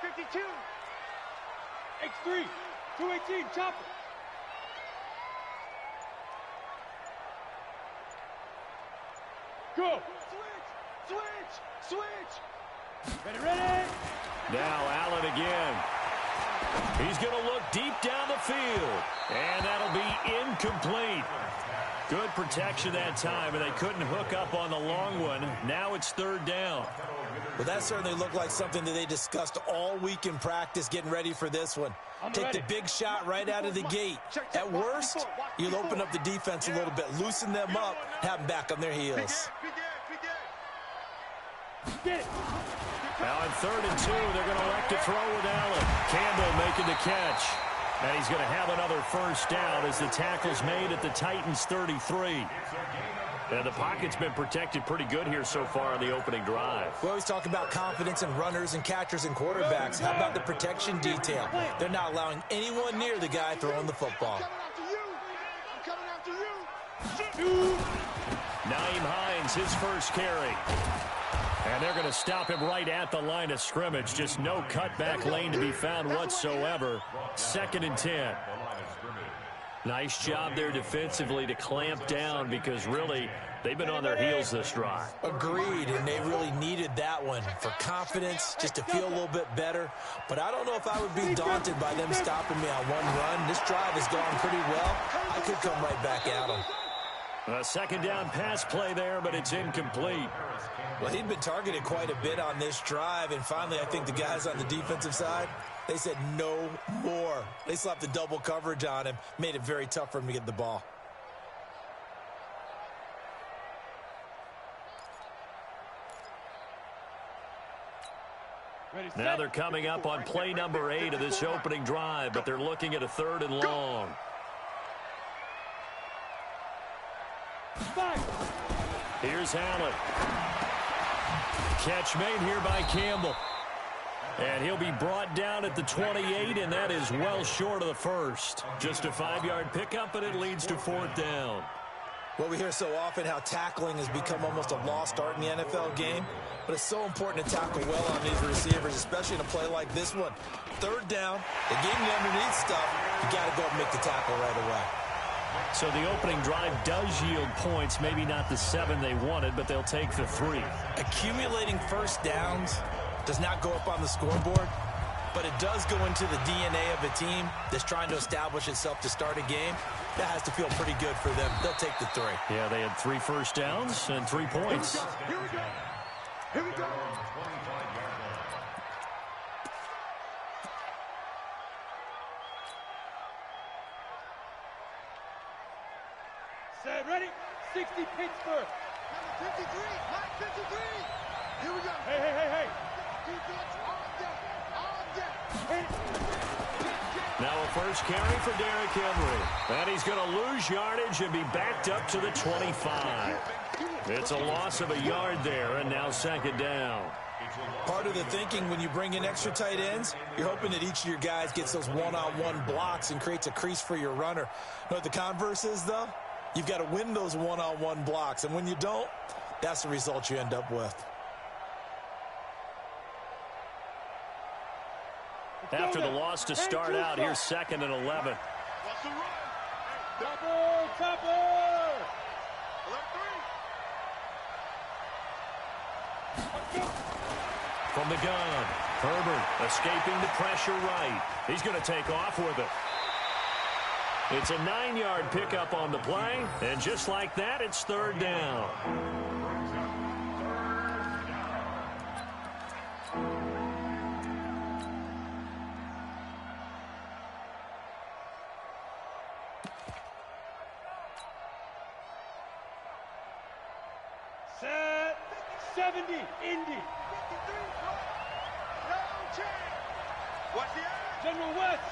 52. X3, 218, chopper. Go. Switch. Ready. Now Allen again. He's going to look deep down the field. And that'll be incomplete. Good protection that time, and they couldn't hook up on the long one. Now it's third down. Well, that certainly looked like something that they discussed all week in practice getting ready for this one. Take the big shot right out of the gate. At worst, you'll open up the defense a little bit, loosen them up, have them back on their heels. Now in 3rd and 2, they're going to elect to throw with Allen. Campbell making the catch. And he's going to have another first down as the tackle's made at the Titans' 33. And the pocket's been protected pretty good here so far on the opening drive. We always talk about confidence in runners and catchers and quarterbacks. How about the protection detail? They're not allowing anyone near the guy throwing the football. Nyheim Hines, his first carry. And they're going to stop him right at the line of scrimmage. Just no cutback lane to be found whatsoever. 2nd and 10. Nice job there defensively to clamp down because really they've been on their heels this drive. Agreed, and they really needed that one for confidence, just to feel a little bit better. But I don't know if I would be daunted by them stopping me on one run. This drive has gone pretty well. I could come right back at them. A 2nd down pass play there, but it's incomplete. Well, he'd been targeted quite a bit on this drive, and finally I think the guys on the defensive side, they said no more. They slapped the double coverage on him, made it very tough for him to get the ball. Now they're coming up on play number 8 of this opening drive, but they're looking at a 3rd and long. Here's Allen. Catch made here by Campbell. And he'll be brought down at the 28, and that is well short of the first. Just a 5-yard pickup, and it leads to 4th down. Well, we hear so often how tackling has become almost a lost art in the NFL game, but it's so important to tackle well on these receivers, especially in a play like this one. 3rd down, they gave you underneath stuff, you got to go and make the tackle right away. So the opening drive does yield points, maybe not the 7 they wanted, but they'll take the 3. Accumulating first downs does not go up on the scoreboard, but it does go into the DNA of a team that's trying to establish itself to start a game. That has to feel pretty good for them. They'll take the 3. Yeah, they had 3 first downs and 3 points. Here we go. Set, ready? 60 Pittsburgh. 53, line 53. Here we go. Hey. Defense on deck. Now a first carry for Derrick Henry. And he's going to lose yardage and be backed up to the 25. It's a loss of a yard there, and now 2nd down. Part of the thinking when you bring in extra tight ends, you're hoping that each of your guys gets those one-on-one blocks and creates a crease for your runner. You know what the converse is, though? You've got to win those one-on-one blocks, and when you don't, that's the result you end up with. After the loss to start out, here's 2nd and 11. From the gun, Herbert escaping the pressure right. He's going to take off with it. It's a 9-yard pickup on the play, and just like that, it's 3rd down. Set, 70, Indy. 53, no chance. What's the end? General West.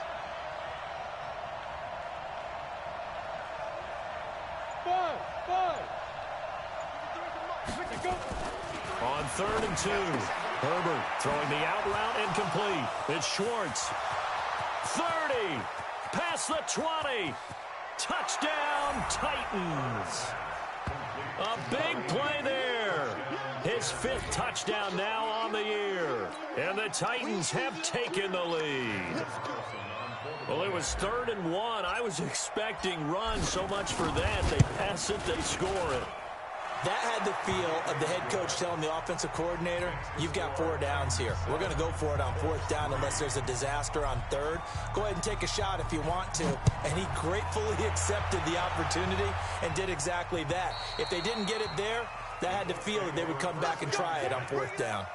Five. On 3rd and 2, Herbert throwing the out route incomplete. It's Schwartz. 30, past the 20. Touchdown, Titans. A big play there. His fifth touchdown now on the year. And the Titans have taken the lead. Well, it was 3rd and 1. I was expecting run, so much for that. They pass it, they score it. That had the feel of the head coach telling the offensive coordinator, you've got 4 downs here. We're going to go for it on 4th down unless there's a disaster on 3rd. Go ahead and take a shot if you want to. And he gratefully accepted the opportunity and did exactly that. If they didn't get it there, that had the feel that they would come back and try it on 4th down.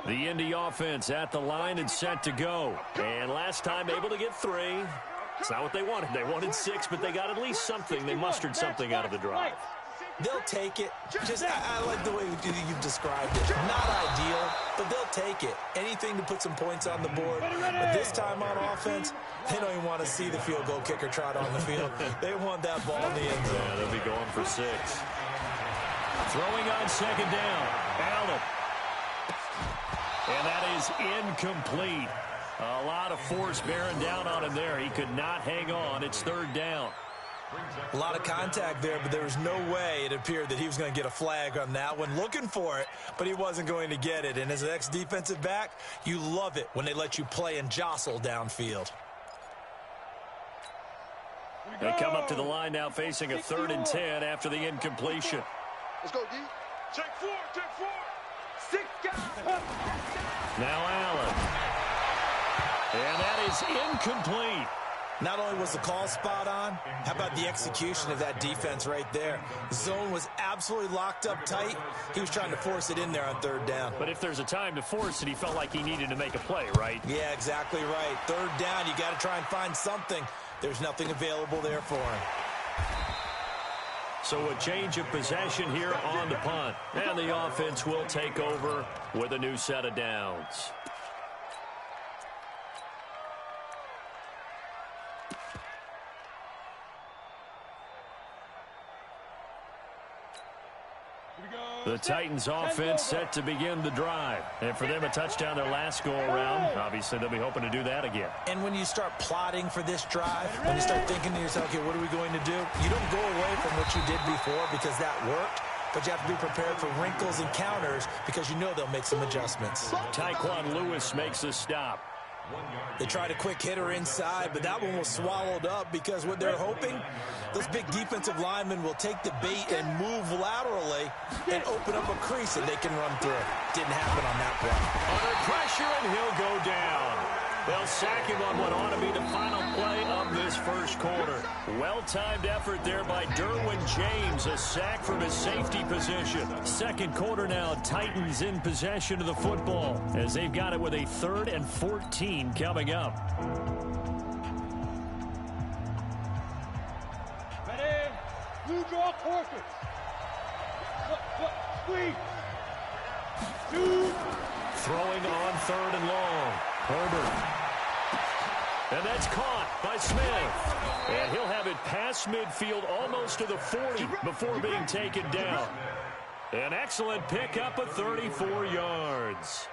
The Indy offense at the line and set to go. And last time able to get 3. It's not what they wanted. They wanted 6, but they got at least something. They mustered something out of the drive. They'll take it. I like the way you've described it. Not ideal, but they'll take it. Anything to put some points on the board. But this time on offense, they don't even want to see the field goal kicker trot on the field. They want that ball in the end zone. Yeah, they'll be going for 6. Throwing on 2nd down. Allen. And that is incomplete. A lot of force bearing down on him there. He could not hang on. It's 3rd down. A lot of contact there, but there was no way it appeared that he was going to get a flag on that one. Looking for it, but he wasn't going to get it. And as an ex-defensive back, you love it when they let you play and jostle downfield. They come up to the line now facing a 3rd and 10 after the incompletion. Let's go, D. Check 4, check 4. 6 guys. Now Allen. And that is incomplete. Not only was the call spot on, how about the execution of that defense right there? The zone was absolutely locked up tight. He was trying to force it in there on 3rd down. But if there's a time to force it, he felt like he needed to make a play, right? Yeah, exactly right. 3rd down, you got to try and find something. There's nothing available there for him. So a change of possession here on the punt. And the offense will take over with a new set of downs. The Titans offense set to begin the drive. And for them, a touchdown their last go-around. Obviously, they'll be hoping to do that again. And when you start plotting for this drive, when you start thinking to yourself, okay, what are we going to do? You don't go away from what you did before because that worked. But you have to be prepared for wrinkles and counters because you know they'll make some adjustments. Tyquan Lewis makes a stop. They tried a quick hitter inside, but that one was swallowed up because what they're hoping, those big defensive linemen will take the bait and move laterally and open up a crease that they can run through. Didn't happen on that play. Under pressure, and he'll go down. They'll sack him on what ought to be the final play of this first quarter. Well-timed effort there by Derwin James. A sack from his safety position. Second quarter now, Titans in possession of the football as they've got it with a 3rd and 14 coming up. Ready? Blue draw courses. Squeeze. Shoot. Throwing on 3rd and long. Herbert. And that's caught by Smith. And he'll have it past midfield almost to the 40 before being taken down. An excellent pickup of 34 yards.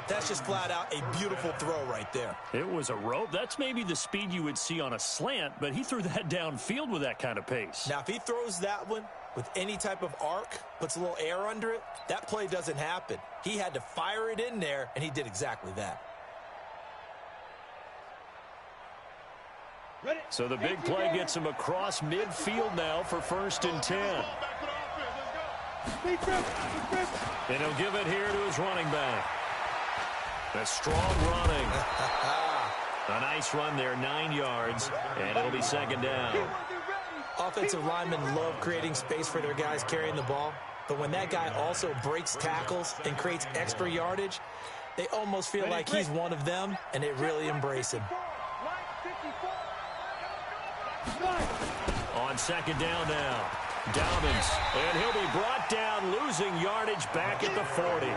That's just flat out a beautiful throw right there. It was a rope. That's maybe the speed you would see on a slant, but he threw that downfield with that kind of pace. Now, if he throws that one with any type of arc, puts a little air under it, that play doesn't happen. He had to fire it in there, and he did exactly that. So the big play gets him across midfield now for 1st and 10. And he'll give it here to his running back. A strong running. A nice run there, 9 yards, and it'll be 2nd down. Offensive linemen love creating space for their guys carrying the ball, but when that guy also breaks tackles and creates extra yardage, they almost feel like he's one of them, and they really embrace him. On 2nd down now, Dobbins, and he'll be brought down, losing yardage back at the 40.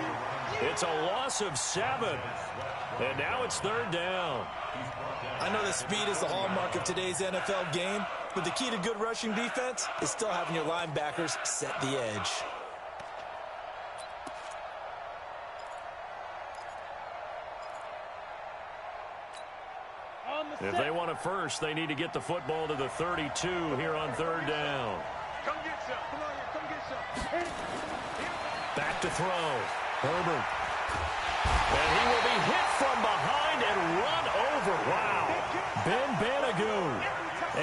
It's It's a loss of 7. And now it's 3rd down. I know that speed is the hallmark of today's NFL game, but the key to good rushing defense is still having your linebackers set the edge. If they want it first, they need to get the football to the 32 here on 3rd down. Come get some. Come on here. Come get some. Back to throw. Herbert. And he will be hit from behind and run over. Wow. Ben Banogu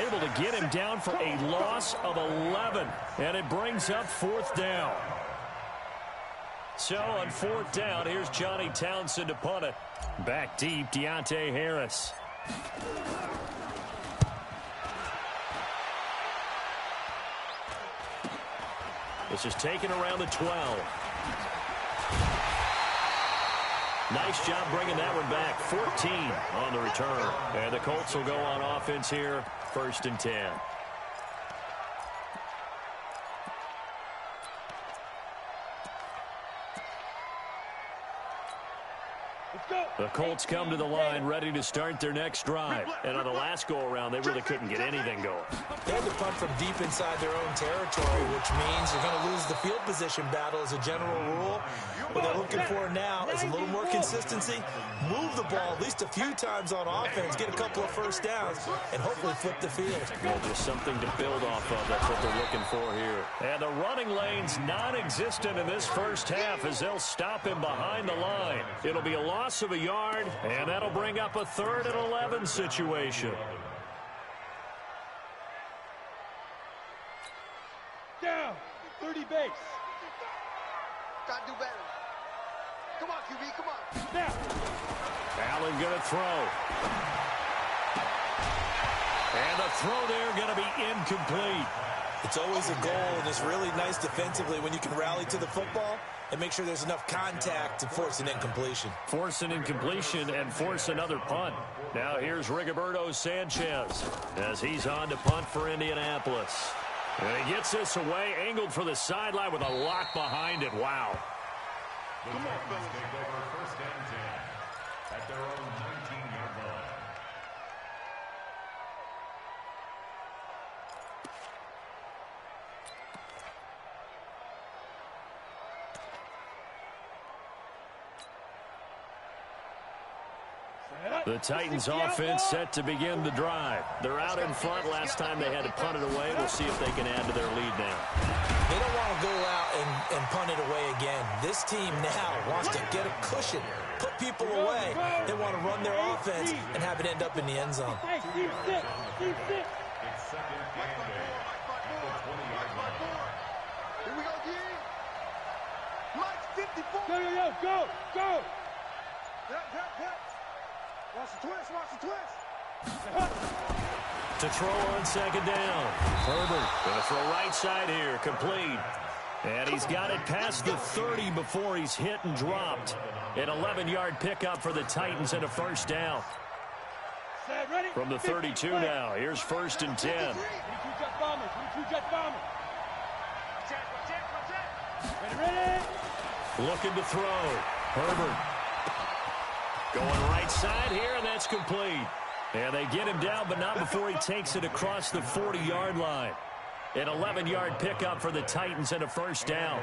able to get him down for a loss of 11. And it brings up 4th down. So on 4th down, here's Johnny Townsend to punt it. Back deep, Deontay Harris. This is taken around the 12. Nice job bringing that one back. 14 on the return. And the Colts will go on offense here. 1st and 10. The Colts come to the line ready to start their next drive. And on the last go-around, they really couldn't get anything going. They had to punt from deep inside their own territory, which means you're going to lose the field position battle as a general rule. What they're looking for now is a little more consistency, move the ball at least a few times on offense, get a couple of first downs, and hopefully flip the field. Well, just something to build off of. That's what they're looking for here. And the running lane's non-existent in this first half as they'll stop him behind the line. It'll be a loss of a yard, and that'll bring up a 3rd and 11 situation. Down. 30 base. Gotta do better. Come on, QB, come on. Snap. Allen gonna throw. And the throw there gonna be incomplete. It's always a goal, and it's really nice defensively when you can rally to the football and make sure there's enough contact to force an incompletion. Force an incompletion and force another punt. Now here's Rigoberto Sanchez as he's on to punt for Indianapolis. And he gets this away, angled for the sideline with a lock behind it. Wow. Come on, fellas. Take over 1st and 10 at their own 19-yard line. The Titans offense set to begin the drive. They're out in front. Last time they had to punt it away. We'll see if they can add to their lead now. They don't want to go out and punt it away again. This team now wants to get a cushion, put people away. They want to run their offense and have it end up in the end zone. Hey, Steve, sit. Steve, sit. It's 2nd and 8 at the 20-yard line. Here we go, D. Mike's 54. Yo, go, go. Hit. Watch the twist, watch the twist. To throw on 2nd down. Herbert going to throw right side here. Complete. And he's got it past the 30 before he's hit and dropped. An 11-yard pickup for the Titans and a 1st down. From the 32 now. Here's 1st and 10. 22 jet bombers. 22 jet bombers. Ready. Looking to throw. Herbert. Going right side here, and that's complete. And they get him down, but not before he takes it across the 40-yard line. An 11-yard pickup for the Titans and a 1st down.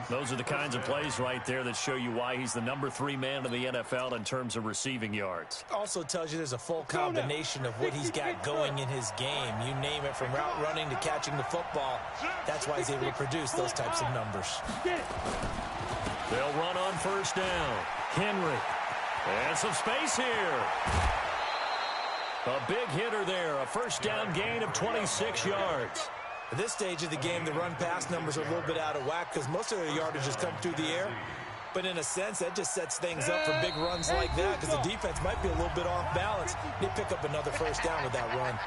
Those are the kinds of plays right there that show you why he's the number 3 man in the NFL in terms of receiving yards. Also tells you there's a full combination of what he's got going in his game. You name it, from route running to catching the football. That's why he's able to produce those types of numbers. They'll run on 1st down. Henry. And some space here. A big hitter there. A 1st down gain of 26 yards. At this stage of the game, the run-pass numbers are a little bit out of whack because most of their yardage has come through the air. But in a sense, that just sets things up for big runs like that because the defense might be a little bit off balance. They pick up another 1st down with that run.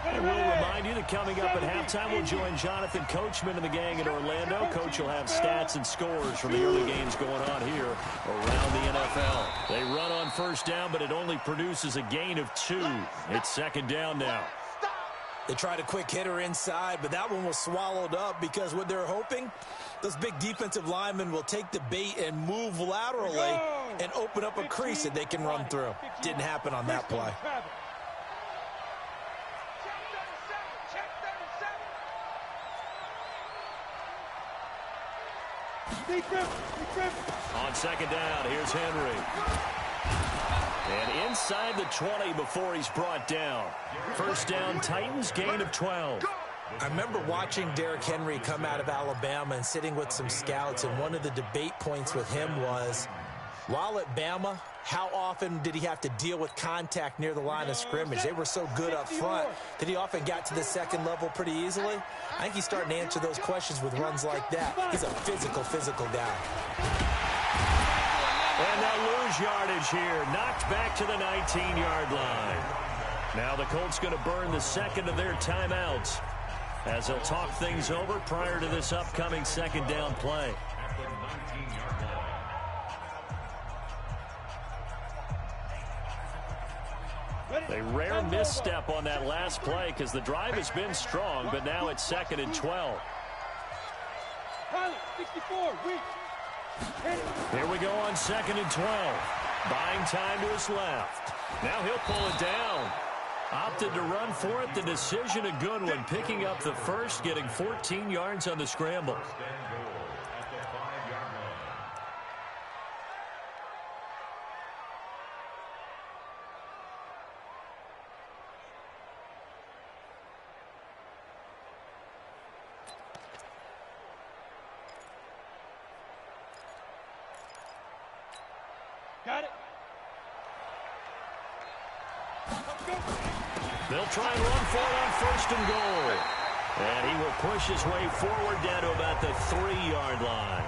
And we'll remind you that coming up at halftime, we'll join Jonathan Coachman and the gang in Orlando. Coach will have stats and scores from the early games going on here around the NFL. They run on 1st down, but it only produces a gain of 2. It's 2nd down now. They tried a quick hitter inside, but that one was swallowed up because what they're hoping, those big defensive linemen will take the bait and move laterally and open up a crease that they can run through. Didn't happen on that play. On second down, here's Henry. And inside the 20 before he's brought down. First down, Titans, gain of 12. I remember watching Derrick Henry come out of Alabama and sitting with some scouts, and one of the debate points with him was, while at Bama, how often did he have to deal with contact near the line of scrimmage? They were so good up front that he often got to the second level pretty easily. I think he's starting to answer those questions with runs like that. He's a physical guy. And they'll lose yardage here. Knocked back to the 19-yard line. Now the Colts going to burn the second of their timeouts as they'll talk things over prior to this upcoming second down play. A rare misstep on that last play because the drive has been strong, but now it's 2nd and 12. 64, weak. Here we go on 2nd and 12. Buying time to his left. Now he'll pull it down. Opted to run for it. The decision a good one. Picking up the first, getting 14 yards on the scramble. Got it. They'll try and run for it on 1st and goal. And he will push his way forward down to about the 3-yard line.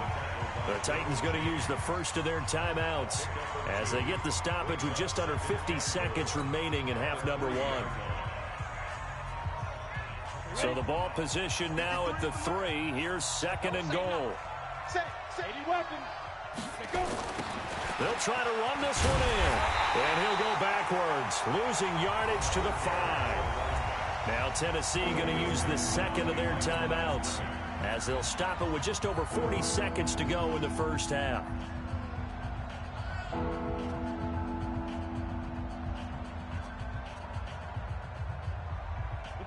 The Titans going to use the first of their timeouts as they get the stoppage with just under 50 seconds remaining in half number 1. So the ball position now at the 3. Here's 2nd and goal. They'll try to run this one in. And he'll go backwards, losing yardage to the 5. Now Tennessee going to use the 2nd of their timeouts as they'll stop it with just over 40 seconds to go in the first half.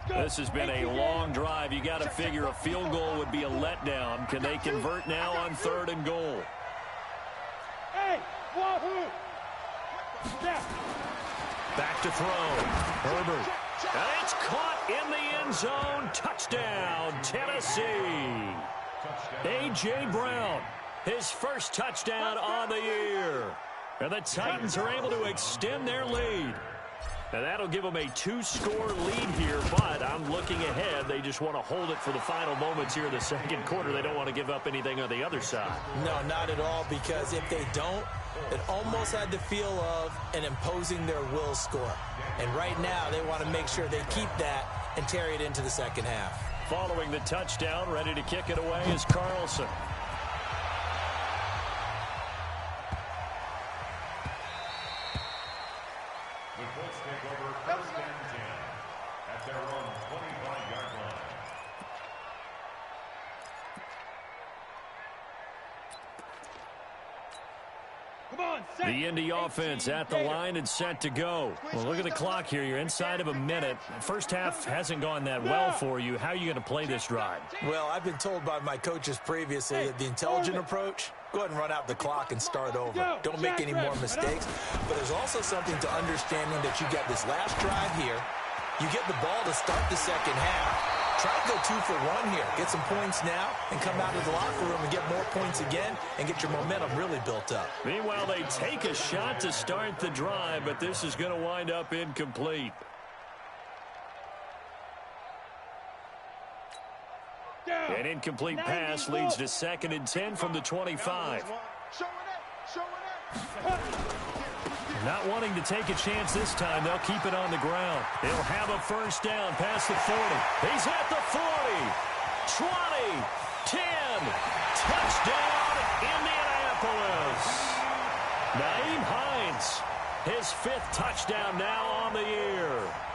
This has been a long drive. You got to figure a field goal would be a letdown. Can they convert now on 3rd and goal? Back to throw. Herbert. And it's caught in the end zone. Touchdown, Tennessee. A.J. Brown, his first touchdown on the year. And the Titans are able to extend their lead. And that'll give them a 2-score lead here, but I'm looking ahead. They just want to hold it for the final moments here in the second quarter. They don't want to give up anything on the other side. No, not at all, because if they don't, it almost had the feel of an imposing their will score. And right now, they want to make sure they keep that and carry it into the second half. Following the touchdown, ready to kick it away is Carlson. The Colts take over 1st and 10 at their own 25-yard line. The Indy offense at the line and set to go. Well, look at the clock here. You're inside of a minute. First half hasn't gone that well for you. How are you going to play this drive? Well, I've been told by my coaches previously that the intelligent approach, go ahead and run out the clock and start over. Don't make any more mistakes. But there's also something to understanding that you get this last drive here. You get the ball to start the second half. Try to go 2 for 1 here. Get some points now and come out of the locker room and get more points again and get your momentum really built up. Meanwhile, they take a shot to start the drive, but this is going to wind up incomplete. An incomplete pass leads to 2nd and 10 from the 25. Not wanting to take a chance this time, they'll keep it on the ground. They'll have a first down past the 40. He's at the 40, 20, 10. Touchdown, Indianapolis. Nyheim Hines, his 5th touchdown now on the year.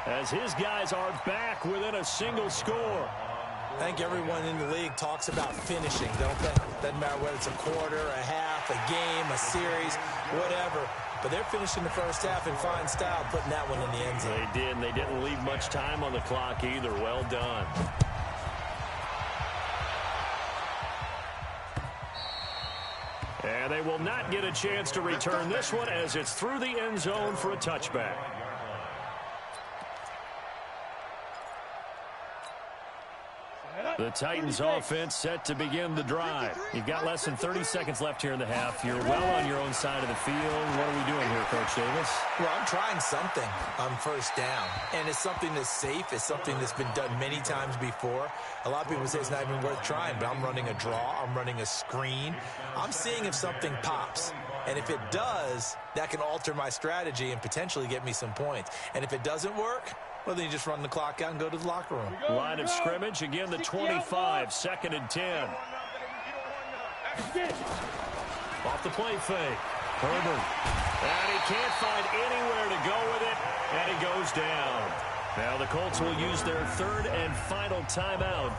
as his guys are back within a single score. I think everyone in the league talks about finishing, don't they? Doesn't matter whether it's a quarter, a half, a game, a series, whatever. But they're finishing the first half in fine style, putting that one in the end zone. They did, and they didn't leave much time on the clock either. Well done. And they will not get a chance to return this one as it's through the end zone for a touchback. The Titans offense set to begin the drive. You've got less than 30 seconds left here in the half. You're well on your own side of the field. What are we doing here, Coach Davis? Well, I'm trying something on first down, and it's something that's safe. It's something that's been done many times before. A lot of people say it's not even worth trying, but I'm running a draw. I'm running a screen. I'm seeing if something pops. And if it does, that can alter my strategy and potentially get me some points. And if it doesn't work, well, then you just run the clock out and go to the locker room. Line of scrimmage, again the 25, 2nd and 10. Off the play fake. Herbert. And he can't find anywhere to go with it, and he goes down. Now the Colts will use their 3rd and final timeout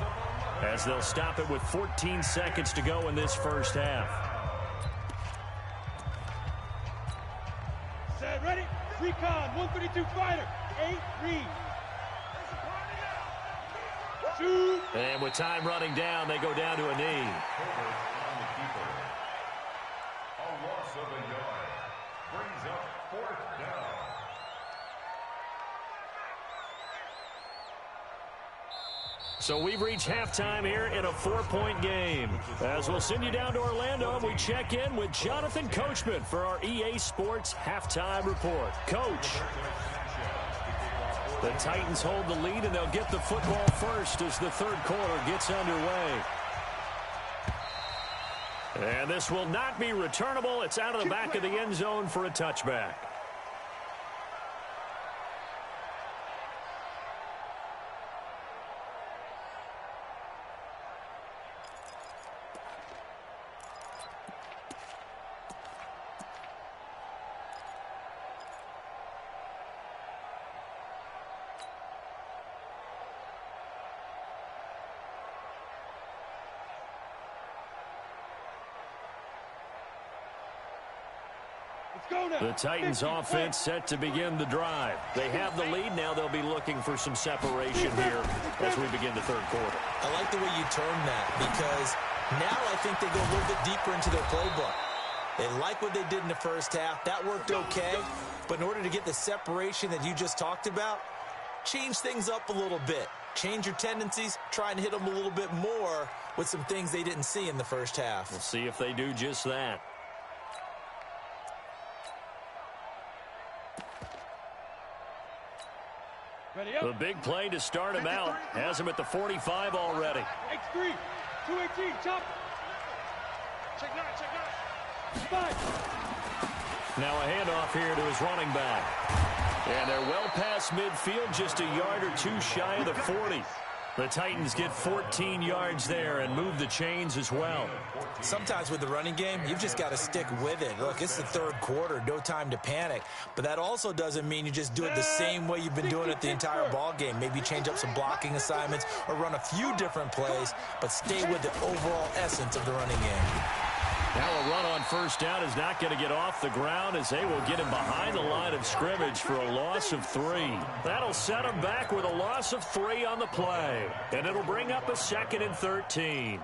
as they'll stop it with 14 seconds to go in this first half. Set, ready? Recon, 132 fighter. 8 read. Shoot. And with time running down, they go down to a knee. A loss of a yard brings up 4th down. So we've reached halftime here in a 4-point game. As we'll send you down to Orlando, we check in with Jonathan Coachman for our EA Sports Halftime Report. Coach. The Titans hold the lead, and they'll get the football first as the 3rd quarter gets underway. And this will not be returnable. It's out of the back of the end zone for a touchback. The Titans offense set to begin the drive. They have the lead. Now they'll be looking for some separation here as we begin the 3rd quarter. I like the way you term that, because now I think they go a little bit deeper into their playbook. They like what they did in the first half. That worked okay. But in order to get the separation that you just talked about, change things up a little bit. Change your tendencies. Try and hit them a little bit more with some things they didn't see in the first half. We'll see if they do just that. The big play to start him out. Has him at the 45 already. X3, 218, chop. Check 9, check 9. 5. Now a handoff here to his running back. And they're well past midfield, just a yard or two shy of the 40. The Titans get 14 yards there and move the chains as well. Sometimes with the running game, you've just got to stick with it. Look, it's the 3rd quarter, no time to panic. But that also doesn't mean you just do it the same way you've been doing it the entire ball game. Maybe change up some blocking assignments or run a few different plays, but stay with the overall essence of the running game. Now a run on first down is not going to get off the ground as they will get him behind the line of scrimmage for a loss of 3. That'll set him back with a loss of 3 on the play. And it'll bring up a 2nd and 13.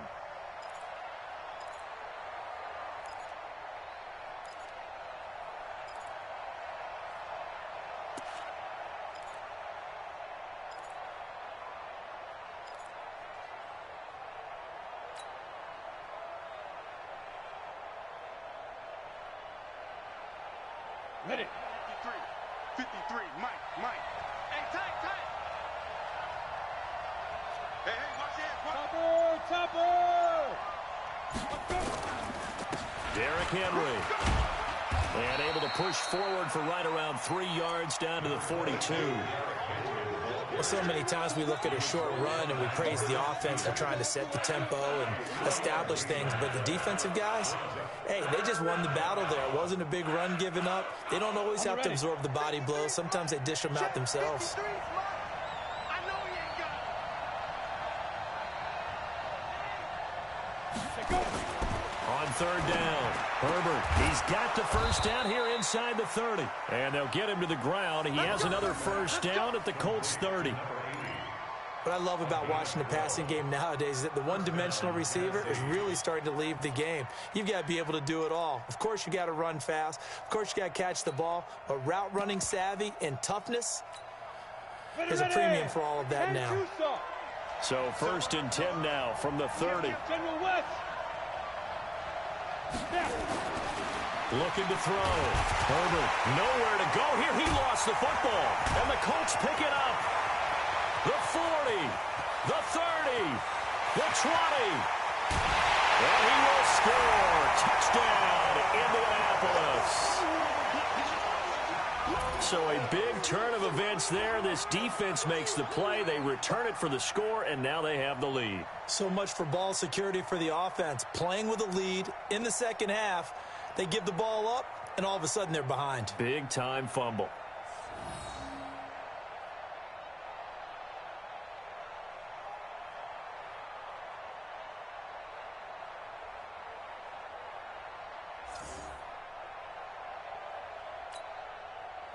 Ready. 53, Mike. Hey, tight. Hey, watch it. Topper. Derrick Henry. And able to push forward for right around 3 yards down to the 42. Well, so many times we look at a short run and we praise the offense for trying to set the tempo and establish things, but the defensive guys, hey, they just won the battle there. It wasn't a big run given up. They don't always have to absorb the body blows. Sometimes they dish them out themselves. On third down, Herbert, he's got the first down here inside the 30. And they'll get him to the ground. He has another first down at the Colts 30. What I love about watching the passing game nowadays is that the one-dimensional receiver is really starting to leave the game. You've got to be able to do it all. Of course, you got to run fast. Of course, you got to catch the ball. But route running savvy and toughness is a premium for all of that now. So first and 10 now from the 30. Looking to throw. Herbert, nowhere to go here. He lost the football. And the Colts pick it up. The 40, the 30, the 20. And he will score. Touchdown, Indianapolis. So a big turn of events there. This defense makes the play. They return it for the score, and now they have the lead. So much for ball security for the offense. Playing with a lead in the second half, they give the ball up, and all of a sudden they're behind. Big-time fumble.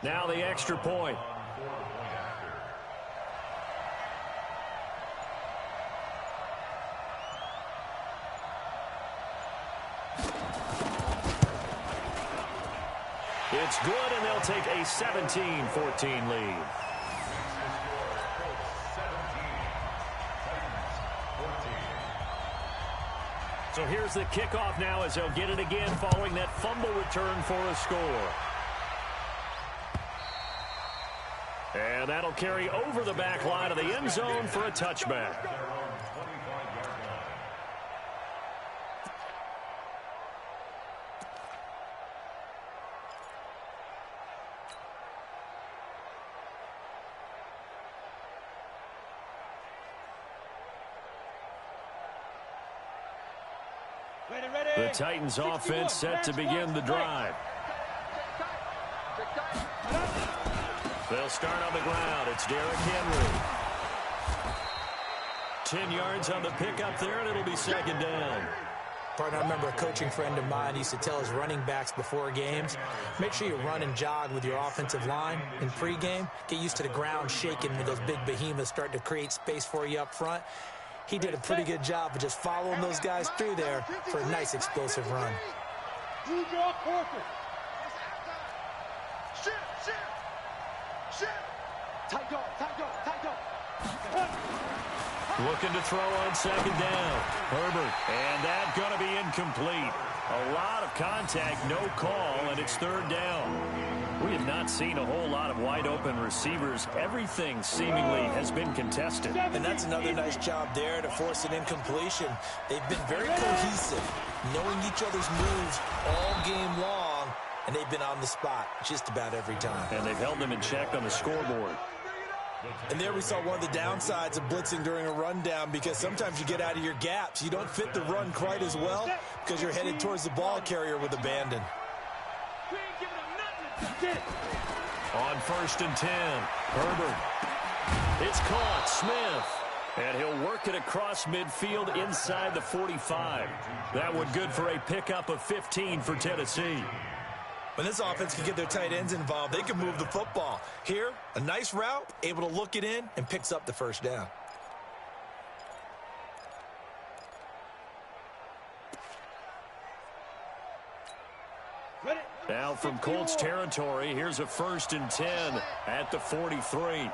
Now the extra point. It's good, and they'll take a 17-14 lead. So here's the kickoff now as they'll get it again following that fumble return for a score. And that'll carry over the back line of the end zone for a touchback. The Titans offense set to begin the drive. They'll start on the ground. It's Derrick Henry. 10 yards on the pickup there, and it'll be second down. Partner, I remember a coaching friend of mine used to tell his running backs before games, make sure you run and jog with your offensive line in pregame. Get used to the ground shaking when those big behemoths start to create space for you up front. He did a pretty good job of just following those guys through there for a nice explosive run. Looking to throw on second down. Herbert, and that's going to be incomplete. A lot of contact, no call, and it's third down. We have not seen a whole lot of wide-open receivers. Everything seemingly has been contested. And that's another nice job there to force an incompletion. They've been very cohesive, knowing each other's moves all game long, and they've been on the spot just about every time. And they've held them in check on the scoreboard. And there we saw one of the downsides of blitzing during a rundown, because sometimes you get out of your gaps. You don't fit the run quite as well because you're headed towards the ball carrier with abandon. On first and 10, Herbert. It's caught, Smith. And he'll work it across midfield inside the 45. That one good for a pickup of 15 for Tennessee. When this offense can get their tight ends involved, they can move the football. Here, a nice route, able to look it in, and picks up the first down. Now from Colts territory, here's a first and 10 at the 43.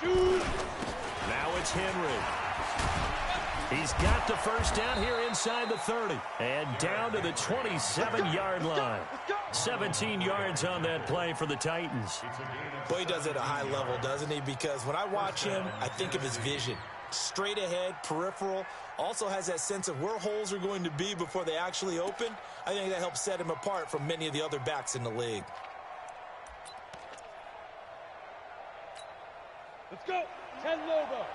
Now it's Henry. He's got the first down here inside the 30. And down to the 27-yard line. 17 yards on that play for the Titans. Boy, he does it at a high level, doesn't he? Because when I watch him, I think of his vision. Straight ahead, peripheral. Also has that sense of where holes are going to be before they actually open. I think that helps set him apart from many of the other backs in the league. Let's go. 10 logo.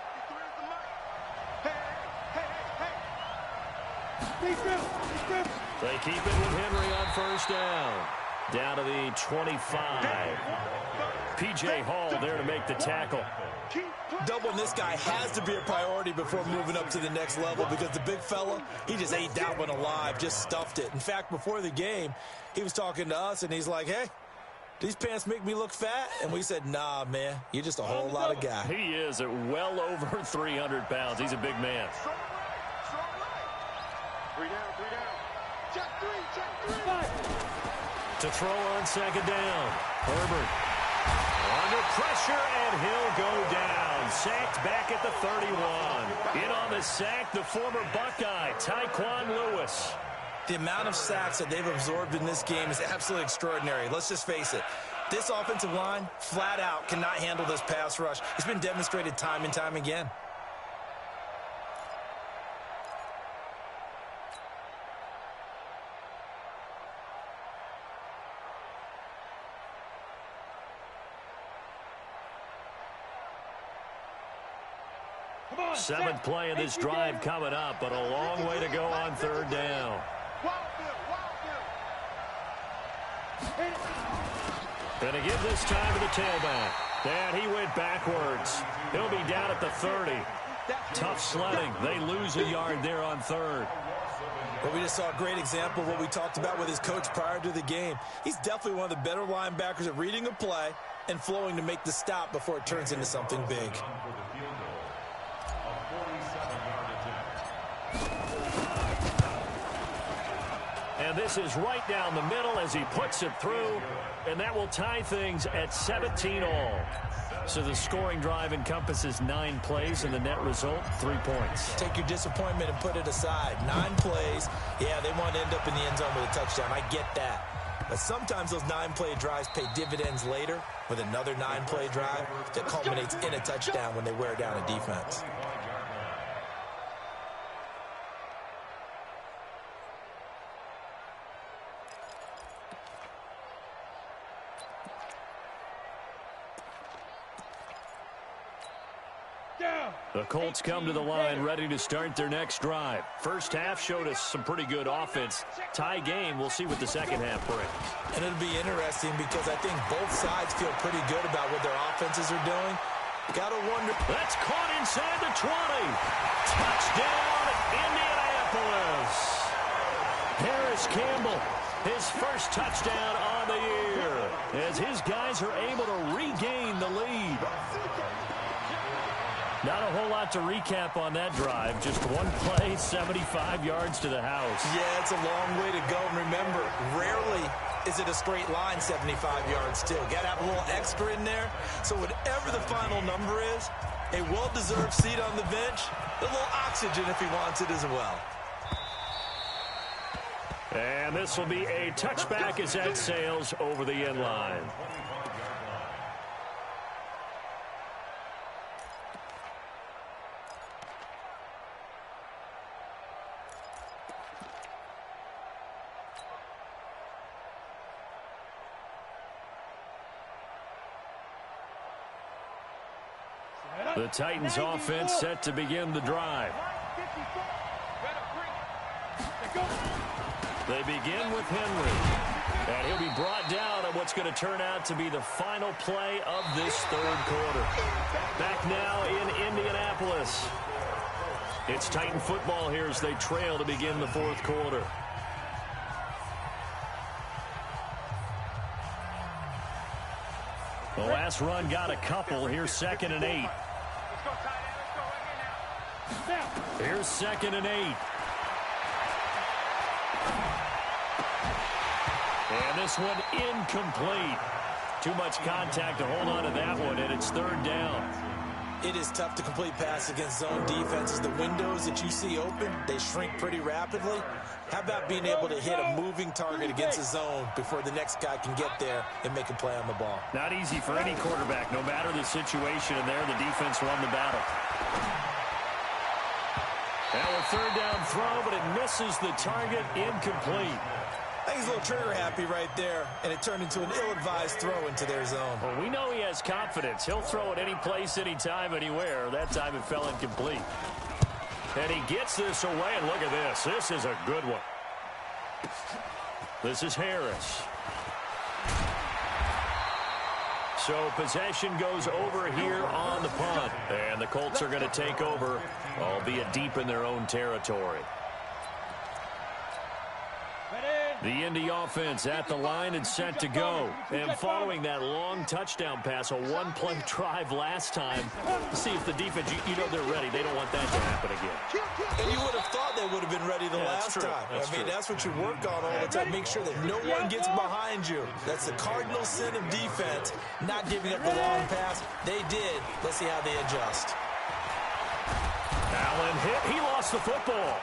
They keep it with Henry on first down. Down to the 25. P.J. Hall there to make the tackle. Doubling this guy has to be a priority before moving up to the next level because the big fella, he just ate that one alive, just stuffed it. In fact, before the game, he was talking to us, and he's like, hey, these pants make me look fat? And we said, nah, man, you're just a whole lot of guy. He is at well over 300 pounds. He's a big man. Three down. Check three. To throw on second down. Herbert under pressure, and he'll go down. Sacked back at the 31. In on the sack, the former Buckeye, Tyquan Lewis. The amount of sacks that they've absorbed in this game is absolutely extraordinary. Let's just face it. This offensive line, flat out, cannot handle this pass rush. It's been demonstrated time and time again. Seventh play of this drive coming up, but a long way to go on third down. Going to give this time to the tailback. And he went backwards. He'll be down at the 30. Tough sledding. They lose a yard there on third. Well, we just saw a great example of what we talked about with his coach prior to the game. He's definitely one of the better linebackers at reading a play and flowing to make the stop before it turns into something big. And this is right down the middle as he puts it through, and that will tie things at 17-all. So the scoring drive encompasses 9 plays, and the net result, 3 points. Take your disappointment and put it aside. 9 plays. Yeah, they want to end up in the end zone with a touchdown. I get that. But sometimes those 9-play drives pay dividends later with another 9-play drive that culminates in a touchdown when they wear down a defense. The Colts come to the line ready to start their next drive. First half showed us some pretty good offense. Tie game, we'll see what the second half brings. And it'll be interesting because I think both sides feel pretty good about what their offenses are doing. Gotta wonder. That's caught inside the 20. Touchdown, Indianapolis. Harris Campbell, his first touchdown on the year, as his guys are able to regain the lead. Not a whole lot to recap on that drive. Just one play, 75 yards to the house. Yeah, it's a long way to go. And remember, rarely is it a straight line 75 yards too. Got to have a little extra in there. So whatever the final number is, a well-deserved seat on the bench, a little oxygen if he wants it as well. And this will be a touchback as that sails over the end line. The Titans offense set to begin the drive. They begin with Henry. And he'll be brought down on what's going to turn out to be the final play of this third quarter. Back now in Indianapolis. It's Titan football here as they trail to begin the fourth quarter. The last run got a couple. Here's 2nd and 8. Here's 2nd and 8. And this one incomplete. Too much contact to hold on to that one, and it's 3rd down. It is tough to complete pass against zone defenses. The windows that you see open, they shrink pretty rapidly. How about being able to hit a moving target against a zone before the next guy can get there and make a play on the ball? Not easy for any quarterback. No matter the situation, and there the defense won the battle. Now a 3rd down throw, but it misses the target, incomplete. I think he's a little trigger happy right there, and it turned into an ill-advised throw into their zone. Well, we know he has confidence. He'll throw it any place, anytime, anywhere. That time it fell incomplete. And he gets this away, and look at this. This is a good one. This is Harris. So possession goes over here on the punt. And the Colts are going to take over, albeit deep in their own territory. The Indy offense at the line and set to go. And following that long touchdown pass, a one-play drive last time, see if the defense, you know they're ready. They don't want that to happen again. And you would have thought they would have been ready the last time. That's what you work on all the time. Make sure that no one gets behind you. That's the cardinal sin of defense, not giving up the long pass. They did. Let's see how they adjust. Allen hit. He lost the football.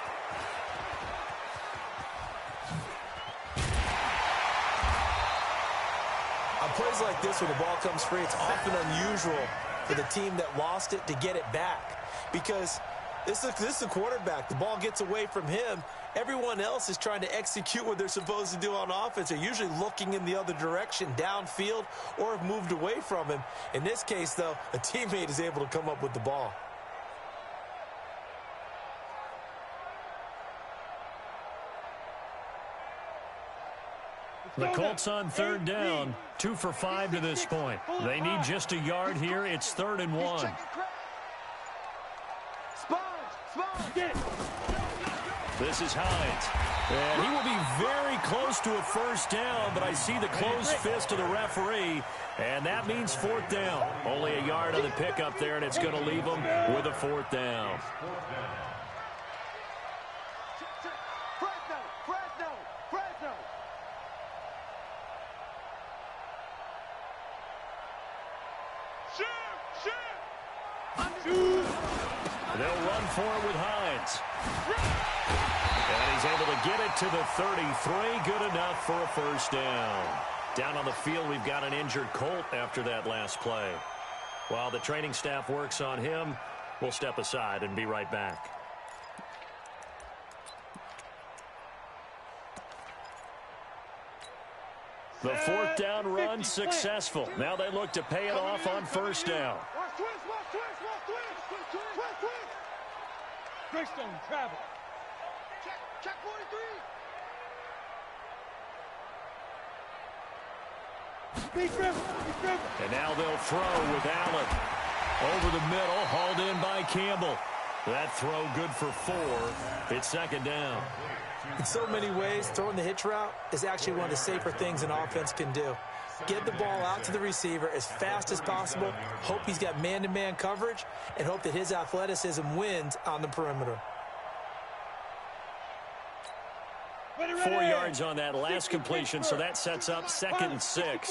On plays like this, when the ball comes free, it's often unusual for the team that lost it to get it back. Because this is the quarterback. The ball gets away from him. Everyone else is trying to execute what they're supposed to do on offense. They're usually looking in the other direction, downfield, or have moved away from him. In this case, though, a teammate is able to come up with the ball. The Colts on third down, 2 for 5 to this point. They need just a yard here. It's 3rd and 1. This is Hines. And he will be very close to a first down, but I see the closed fist of the referee, and that means 4th down. Only a yard on the pickup there, and it's going to leave them with a 4th down. They'll run for it with Hines. And he's able to get it to the 33. Good enough for a first down. Down on the field, we've got an injured Colt after that last play. While the training staff works on him, we'll step aside and be right back. The 4th down run successful. Now they look to pay it off on first down. Greystone travel. Check 43. And now they'll throw with Allen. Over the middle, hauled in by Campbell. That throw good for 4. It's 2nd down. In so many ways, throwing the hitch route is actually one of the safer things an offense can do. Get the ball out to the receiver as fast as possible, hope he's got man-to-man coverage, and hope that his athleticism wins on the perimeter. 4 yards on that last completion, so that sets up 2nd and 6.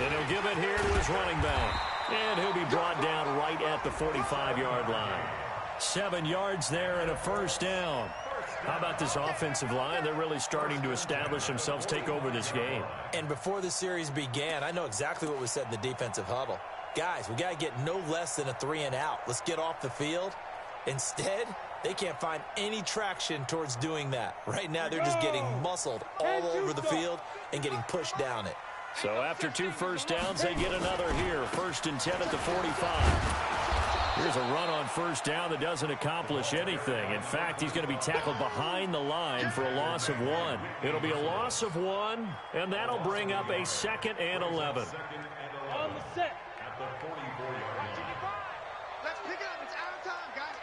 And he'll give it here to his running back. And he'll be brought down right at the 45-yard line. 7 yards there and a first down. How about this offensive line? They're really starting to establish themselves, take over this game. And before the series began, I know exactly what was said in the defensive huddle. Guys, we got to get no less than a 3-and-out. Let's get off the field. Instead, they can't find any traction towards doing that. Right now, they're just getting muscled all over the field and getting pushed down it. So after 2 first downs, they get another here. 1st and 10 at the 45. Here's a run on first down that doesn't accomplish anything. In fact, he's going to be tackled behind the line for a loss of 1. It'll be a loss of 1, and that'll bring up a 2nd and 11. On the set. Let's pick it up. It's out of time, guys.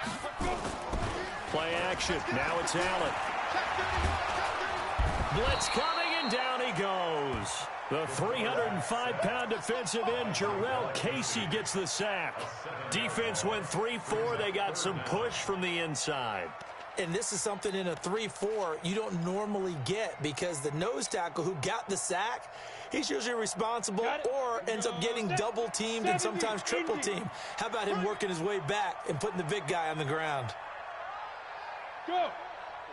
Play action. Now it's Allen. Blitz coming, and down he goes. The 305-pound defensive end, Jarrell Casey, gets the sack. Defense went 3-4. They got some push from the inside. And this is something in a 3-4 you don't normally get, because the nose tackle who got the sack, he's usually responsible or ends up getting double-teamed and sometimes triple-teamed. How about him working his way back and putting the big guy on the ground? Go.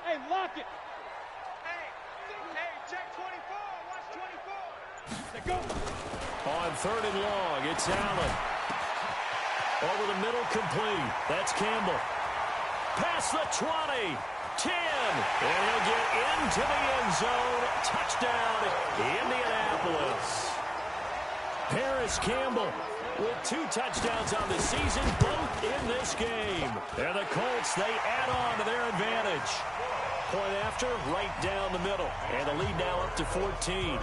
Hey, lock it. Hey, check 24. Watch 24. Let go. On 3rd and long, it's Allen. Over the middle, complete. That's Campbell. Past the 20. 10. And he'll get into the end zone. Touchdown, Indianapolis. Paris Campbell with 2 touchdowns on the season, both in this game. And the Colts, they add on to their advantage. Point after, right down the middle. And the lead now up to 14.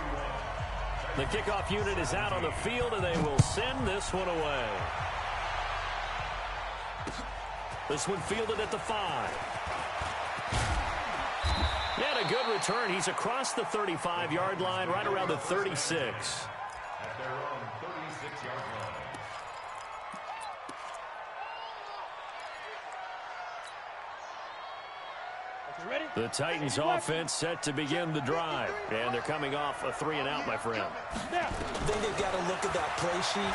The kickoff unit is out on the field, and they will send this one away. This one fielded at the 5. And a good return. He's across the 35-yard line, right around the 36. At their own 36-yard line. The Titans offense set to begin the drive. And they're coming off a 3-and-out, my friend. I think they've got to look at that play sheet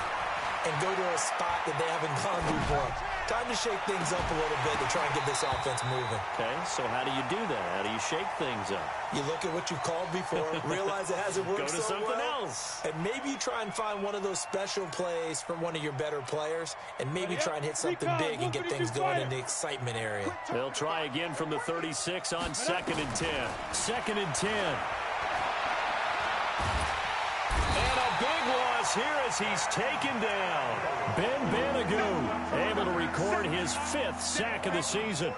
and go to a spot that they haven't gone before. Time to shake things up a little bit to try and get this offense moving. Okay, so how do you do that? How do you shake things up? You look at what you've called before, realize it hasn't worked Go to so something well, else. and maybe you try and find one of those special plays from one of your better players, and maybe try and hit something big and get things going in the excitement area. They'll try again from the 36 on 2nd and 10. 2nd and 10. And a big loss here as he's taken down. Ben Banagoo able to record his 5th sack of the season.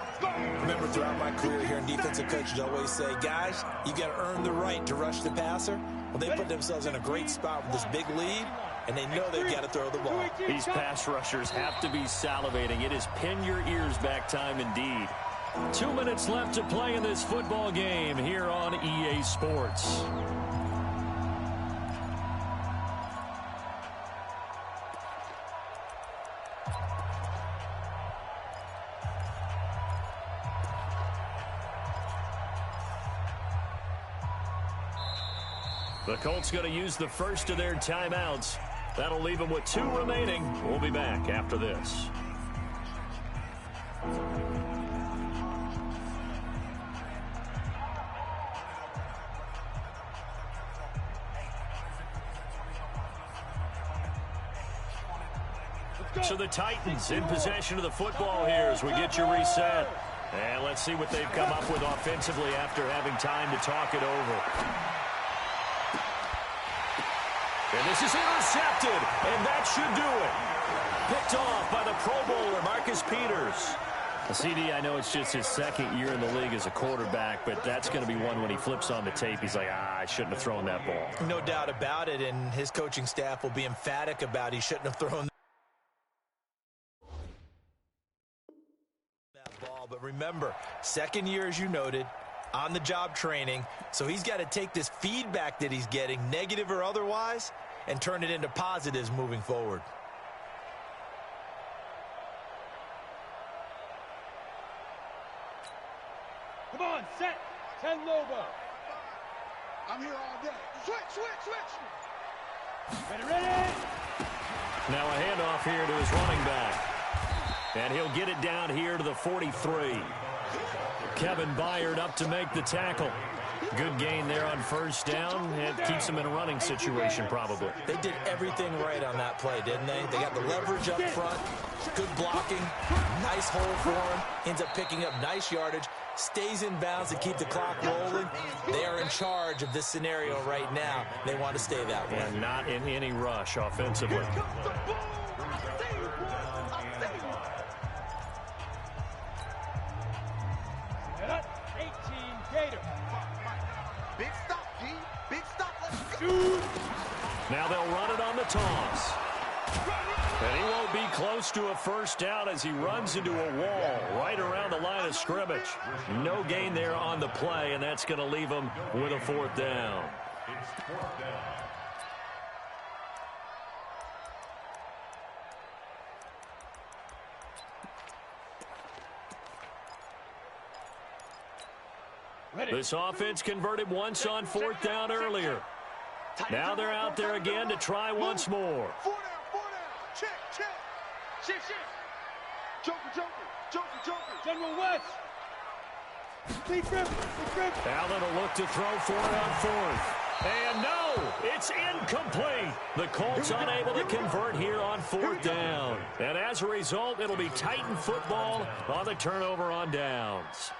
Remember, throughout my career here in defensive coaches always say, guys, you got to earn the right to rush the passer. Well, they put themselves in a great spot with this big lead, and they know they've got to throw the ball. These pass rushers have to be salivating. It is pin your ears back time indeed. 2 minutes left to play in this football game here on EA Sports. The Colts going to use the first of their timeouts. That'll leave them with 2 remaining. We'll be back after this. So the Titans in possession of the football here as we get you reset. And let's see what they've come up with offensively after having time to talk it over. And this is intercepted, and that should do it. Picked off by the Pro Bowler, Marcus Peters. CD, I know it's just his 2nd year in the league as a quarterback, but that's going to be one when he flips on the tape. He's like, I shouldn't have thrown that ball. No doubt about it, and his coaching staff will be emphatic about he shouldn't have thrown that ball. But remember, 2nd year, as you noted, on-the-job training, so he's got to take this feedback that he's getting, negative or otherwise, and turn it into positives moving forward. Come on, set. 10 Lobo. I'm here all day. Switch. Ready. Now a handoff here to his running back. And he'll get it down here to the 43. Kevin Byard up to make the tackle. Good gain there on 1st down. It keeps him in a running situation probably. They did everything right on that play, didn't they? They got the leverage up front, good blocking, nice hole for him, ends up picking up nice yardage, stays in bounds to keep the clock rolling. They are in charge of this scenario right now. They want to stay that way. And not in any rush offensively. 18 Gator. Big stop, G. Big stop. Let's go. Now they'll run it on the toss. And he won't be close to a 1st down as he runs into a wall right around the line of scrimmage. No gain there on the play, and that's going to leave him with a 4th down. It's 4th down. This offense converted once on 4th down earlier. Now they're out there again to try once more. 4 down. Check. Shift. Joker. General West. Big grip. Allen will look to throw for it on 4th. And no, it's incomplete. The Colts unable to convert here on 4th down. And as a result, it'll be Titan football on the turnover on downs.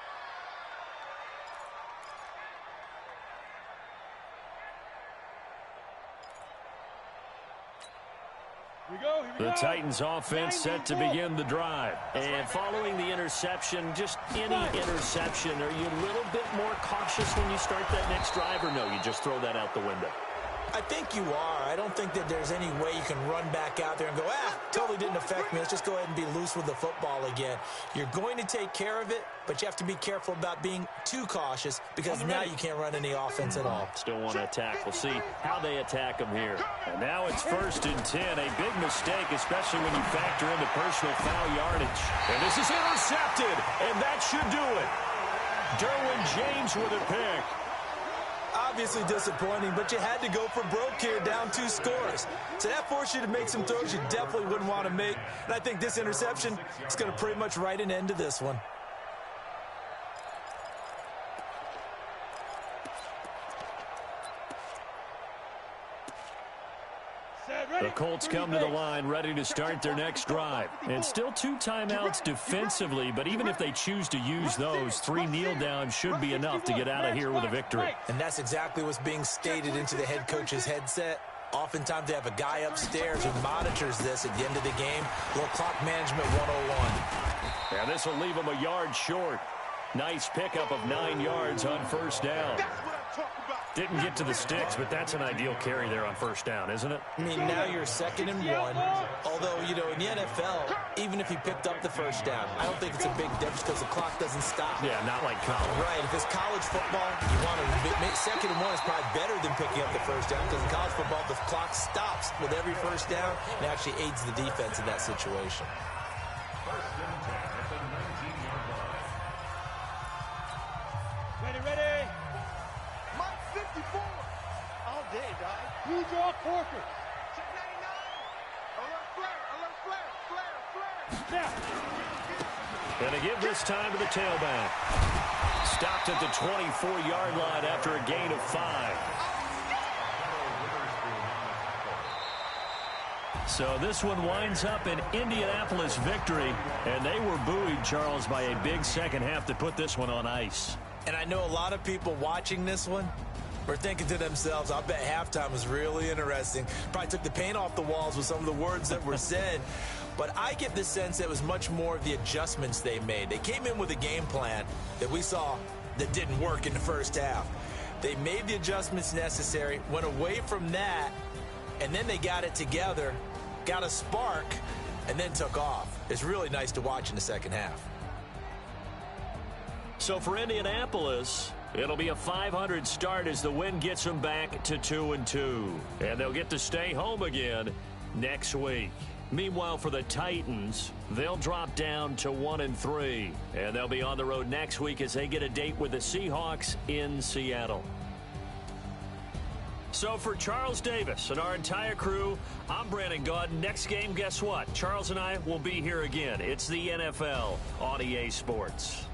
The Titans offense set to begin the drive. And following the interception, just any interception, are you a little bit more cautious when you start that next drive, or no, you just throw that out the window? I think you are. I don't think that there's any way you can run back out there and go, totally didn't affect me. Let's just go ahead and be loose with the football again. You're going to take care of it, but you have to be careful about being too cautious because now you can't run any offense at all. Still want to attack. We'll see how they attack them here. And now it's 1st and 10. A big mistake, especially when you factor in the personal foul yardage. And this is intercepted, and that should do it. Derwin James with a pick. Obviously disappointing, but you had to go for broke here, down 2 scores. So that forced you to make some throws you definitely wouldn't want to make. And I think this interception is going to pretty much write an end to this one. The Colts come to the line ready to start their next drive. And still 2 timeouts defensively, but even if they choose to use those, 3 kneel downs should be enough to get out of here with a victory. And that's exactly what's being stated into the head coach's headset. Oftentimes they have a guy upstairs who monitors this at the end of the game. Little clock management 101. And this will leave them a yard short. Nice pickup of 9 yards on 1st down. Didn't get to the sticks, but that's an ideal carry there on 1st down, isn't it? I mean, now you're 2nd and 1. Although, you know, in the NFL, even if you picked up the 1st down, I don't think it's a big difference because the clock doesn't stop. Yeah, not like college. Right. If it's college football, you want to make 2nd and 1 is probably better than picking up the 1st down because in college football, the clock stops with every 1st down and actually aids the defense in that situation. 1st and 10 at the 19-yard line. Ready. Mike 54. All day, dog. Blue draw Corker. Check 99. Alert flare. And to give this time to the tailback. Stopped at the 24-yard line after a gain of 5. So this one winds up an Indianapolis victory. And they were buoyed, Charles, by a big second half to put this one on ice. And I know a lot of people watching this one were thinking to themselves, I bet halftime was really interesting. Probably took the paint off the walls with some of the words that were said. But I get the sense that it was much more of the adjustments they made. They came in with a game plan that we saw that didn't work in the 1st half. They made the adjustments necessary, went away from that, and then they got it together, got a spark, and then took off. It's really nice to watch in the 2nd half. So for Indianapolis, it'll be a .500 start as the win gets them back to 2-2. And they'll get to stay home again next week. Meanwhile, for the Titans, they'll drop down to 1-3. And they'll be on the road next week as they get a date with the Seahawks in Seattle. So for Charles Davis and our entire crew, I'm Brandon Gaudin. Next game, guess what? Charles and I will be here again. It's the NFL on EA Sports.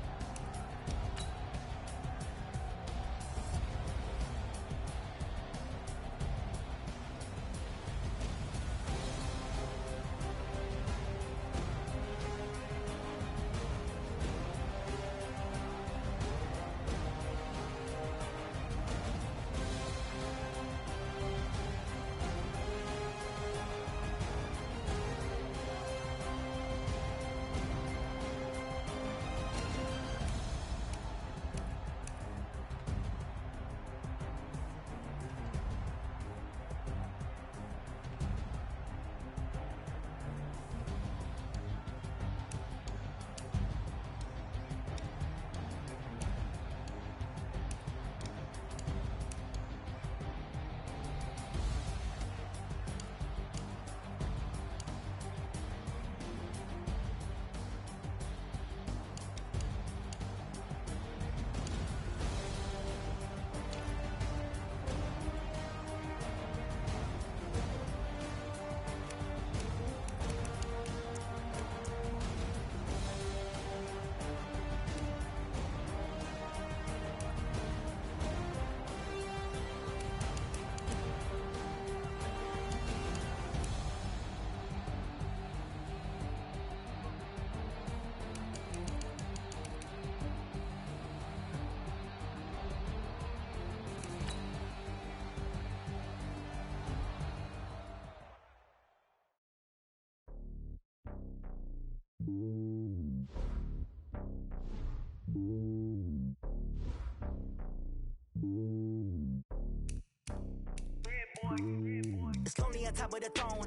top of the throne.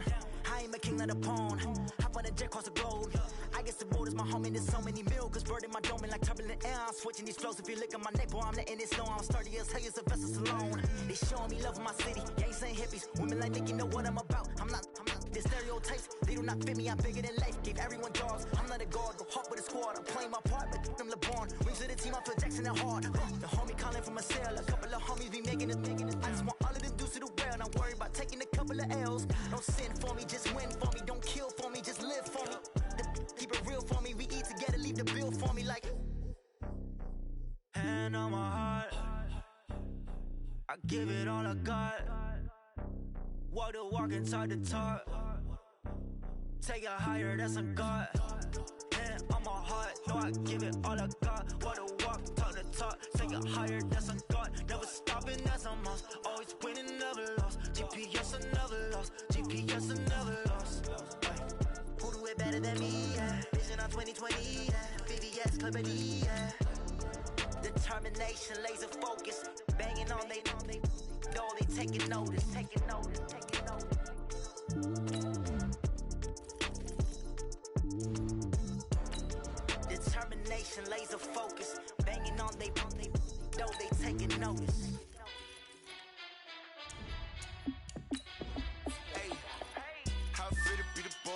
I ain't a king, not a pawn. Hop on a jet across the globe. I guess the world is my home and there's so many milkers. Birding my dome like turbulent air. I'm switching these flows. If you look at my neck, boy, I'm letting it slow. I'm sturdy as hell, it's a vessel alone. They showing me love in my city. Gangsta and hippies. Women like Nick, you know what I'm about. I'm not the stereotypes. They do not fit me. I'm bigger than life. Gave everyone jobs. I'm not a guard. Go hard with a squad. I'm playing my part, but them LeBron. Rings to the team. I feel Jackson and hard. The homie calling from a cell. A couple of homies be making it. I just want all of them dudes to the well. Not worried about taking a couple of L's. Don't sin for me, just win for me. Don't kill for me, just live for me. Keep it real for me. We eat together, leave the bill for me like. Hand on my heart, I give it all I got. Walk the walk and talk the talk. Take it higher, that's a God. Hand on my heart, no, I give it all I got. Walk the walk, talk the talk. Take it higher, that's a God. Never stopping, that's a must. Always winning, never lost. GPS, I never lost. GPS, I never lost. Who do it better than me? Yeah. Vision on 2020. Yeah. VVS, Clippity. Yeah. Determination, laser focus. Banging on they know they taking notice. Taking notice. Taking notice. Determination, laser focus. Banging on they know they taking notice.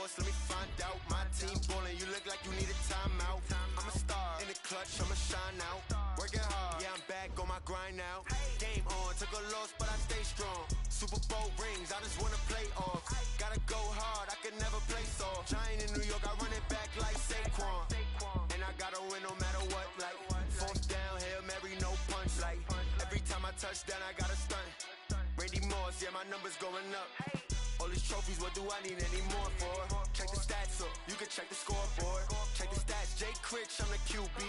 Let me find out. My team ballin', you look like you need a timeout. I'm a star in the clutch, I'ma shine out. Working hard, yeah, I'm back on my grind now. Game on, took a loss, but I stay strong. Super Bowl rings, I just wanna play off. Gotta go hard, I can never play soft. Giant in New York, I run it back like Saquon. And I gotta win no matter what, like fourth down, Hail Mary, no punch. Like every time I touch down, I gotta stunt. Randy Moss, yeah, my numbers going up. All these trophies, what do I need any more for? Check the stats up, you can check the scoreboard. Check the stats, Jay Critch, I'm the QB.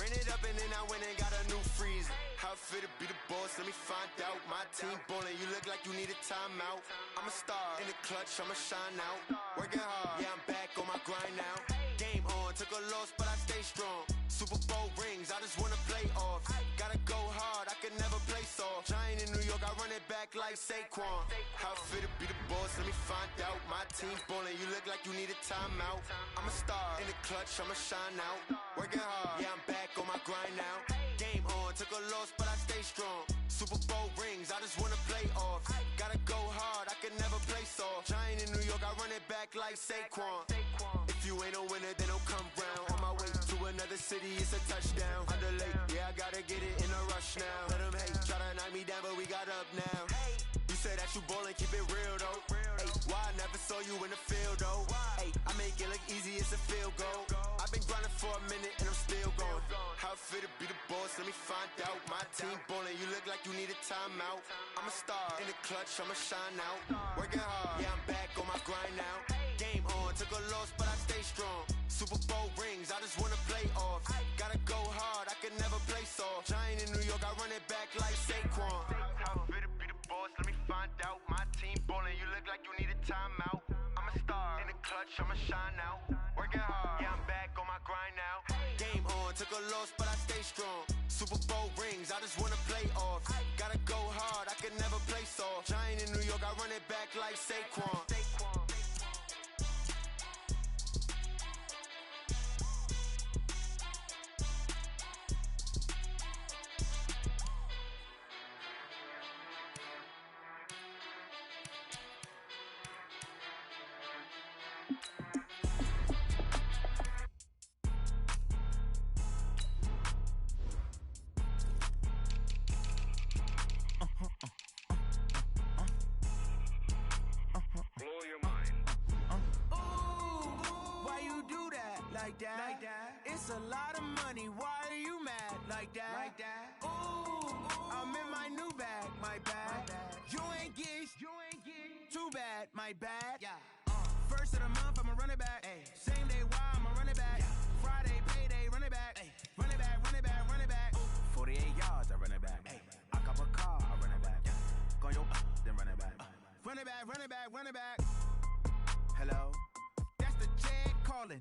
Ran it up and then I went and got a new freeze. How fit to be the boss, let me find out. My team ballin', you look like you need a timeout. I'm a star in the clutch, I'ma shine out. Working hard, yeah, I'm back on my grind now. Game on, took a loss, but I stay strong. Super Bowl rings, I just wanna play off. Gotta go hard, I can never play soft. Giant in New York, I run it back like Saquon. How fit to be the boss, let me find out. My team ballin', you look like you need a timeout. I'm a star in the clutch, I'ma shine out. Working hard, yeah, I'm back on my grind now. Game on, took a loss, but I stay strong. Super Bowl rings, I just wanna play off. Gotta go hard, I can never play soft. Giant in New York, I run it back like Saquon. If you ain't a winner, then don't come round. On my way to another city, it's a touchdown. Underlay, yeah, I gotta get it in a rush now. Let them hate, try to knock me down, but we got up now. You say that you ballin', keep it real though. Hey, why I never saw you in the field though? Hey, I make it look easy, it's a field goal. I've been grinding for a minute and I'm still going. How fit to be the boss, let me find out. My team ballin', you look like you need a timeout. I'm a star in the clutch, I'ma shine out. Working hard, yeah, I'm back on my grind now. Game on, took a loss, but I stay strong. Super Bowl rings, I just wanna play off. Gotta go hard, I can never play soft. Giant in New York, I run it back like Saquon. How fit to be the boss, let me find out. My team ballin', you look like you need a timeout. I'm a star in the clutch, I'ma shine out. Working hard, yeah, I'm back on my grind now. Game on, took a loss, but I stay strong. Super Bowl rings, I just wanna play off. Gotta go hard, I can never play soft. Giant in New York, I run it back like Saquon. It's a lot of money, why are you mad like that? Ooh, I'm in my new bag, my bad. You ain't get too bad, my bad. First of the month, I'ma run it back. Same day, why I'ma run it back. Friday, payday, run it back. Run it back, run it back, run it back. 48 yards, I run it back. I cop a car, I run it back. Go your then run it back. Run it back, run it back, run it back. Hello? That's the check calling.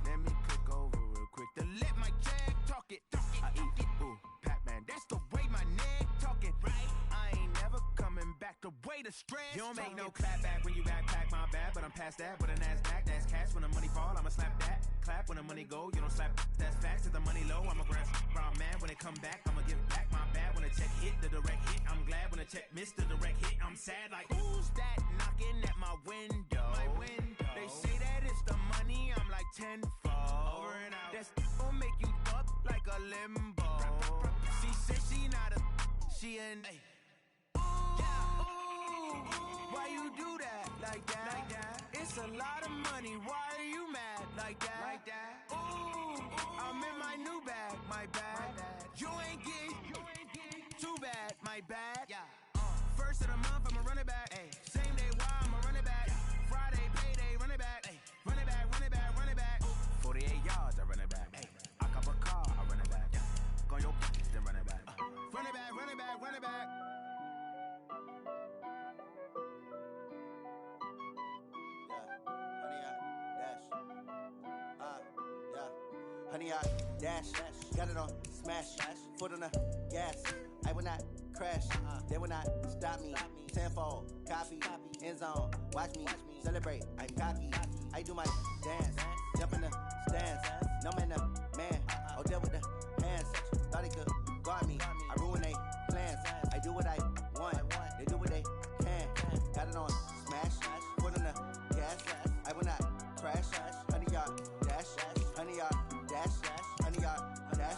Let me click over real quick to let my check talk it. I eat it, ooh, Pac-Man. That's the way my neck talking. Right? I ain't never coming back. The way the the stress. You don't make no clap back when you backpack, my bad, but I'm past that. But a NASDAQ, that's cash. When the money fall, I'ma slap that. Clap when the money go, you don't slap. That's facts. If the money low, I'ma grab brown man. When it come back, I'ma give back my bad. When the check hit, the direct hit. I'm glad when the check missed the direct hit. I'm sad like, who's that knocking at my window? My window. They say that it's the money, I'm like tenfold. Over and out. That's gon' make you up like a limbo. She said she not a, she an. Why you do that like that? Like that? It's a lot of money. Why are you mad like that? Like that? Ooh, I'm in my new bag, my bad. You ain't getting too bad, my bad. Yeah. First of the month, I'ma run it back. Ay. Same day, why I'ma run it back? Friday, payday, run it back. Ay. Run it back, run it back, run it back. 48 yards, I run it back. Ay. I cop a car, I run it back. Yeah. Go on your pockets, then run it back. Run it back, run it back, run it back. Honey, I dash, got it on smash, foot on the gas. I will not crash, they will not stop me. Tenfold, copy, end zone, watch me celebrate. I'm cocky, I do my dance, jump in the stands. No man, the man, oh deal with the hands. Thought he could guard me, I ruin they plans. I do what I want, they do what they can. Got it on smash, foot on the gas. I will not crash, honey, y'all dash, honey, y'all dash, honey, y'all dash,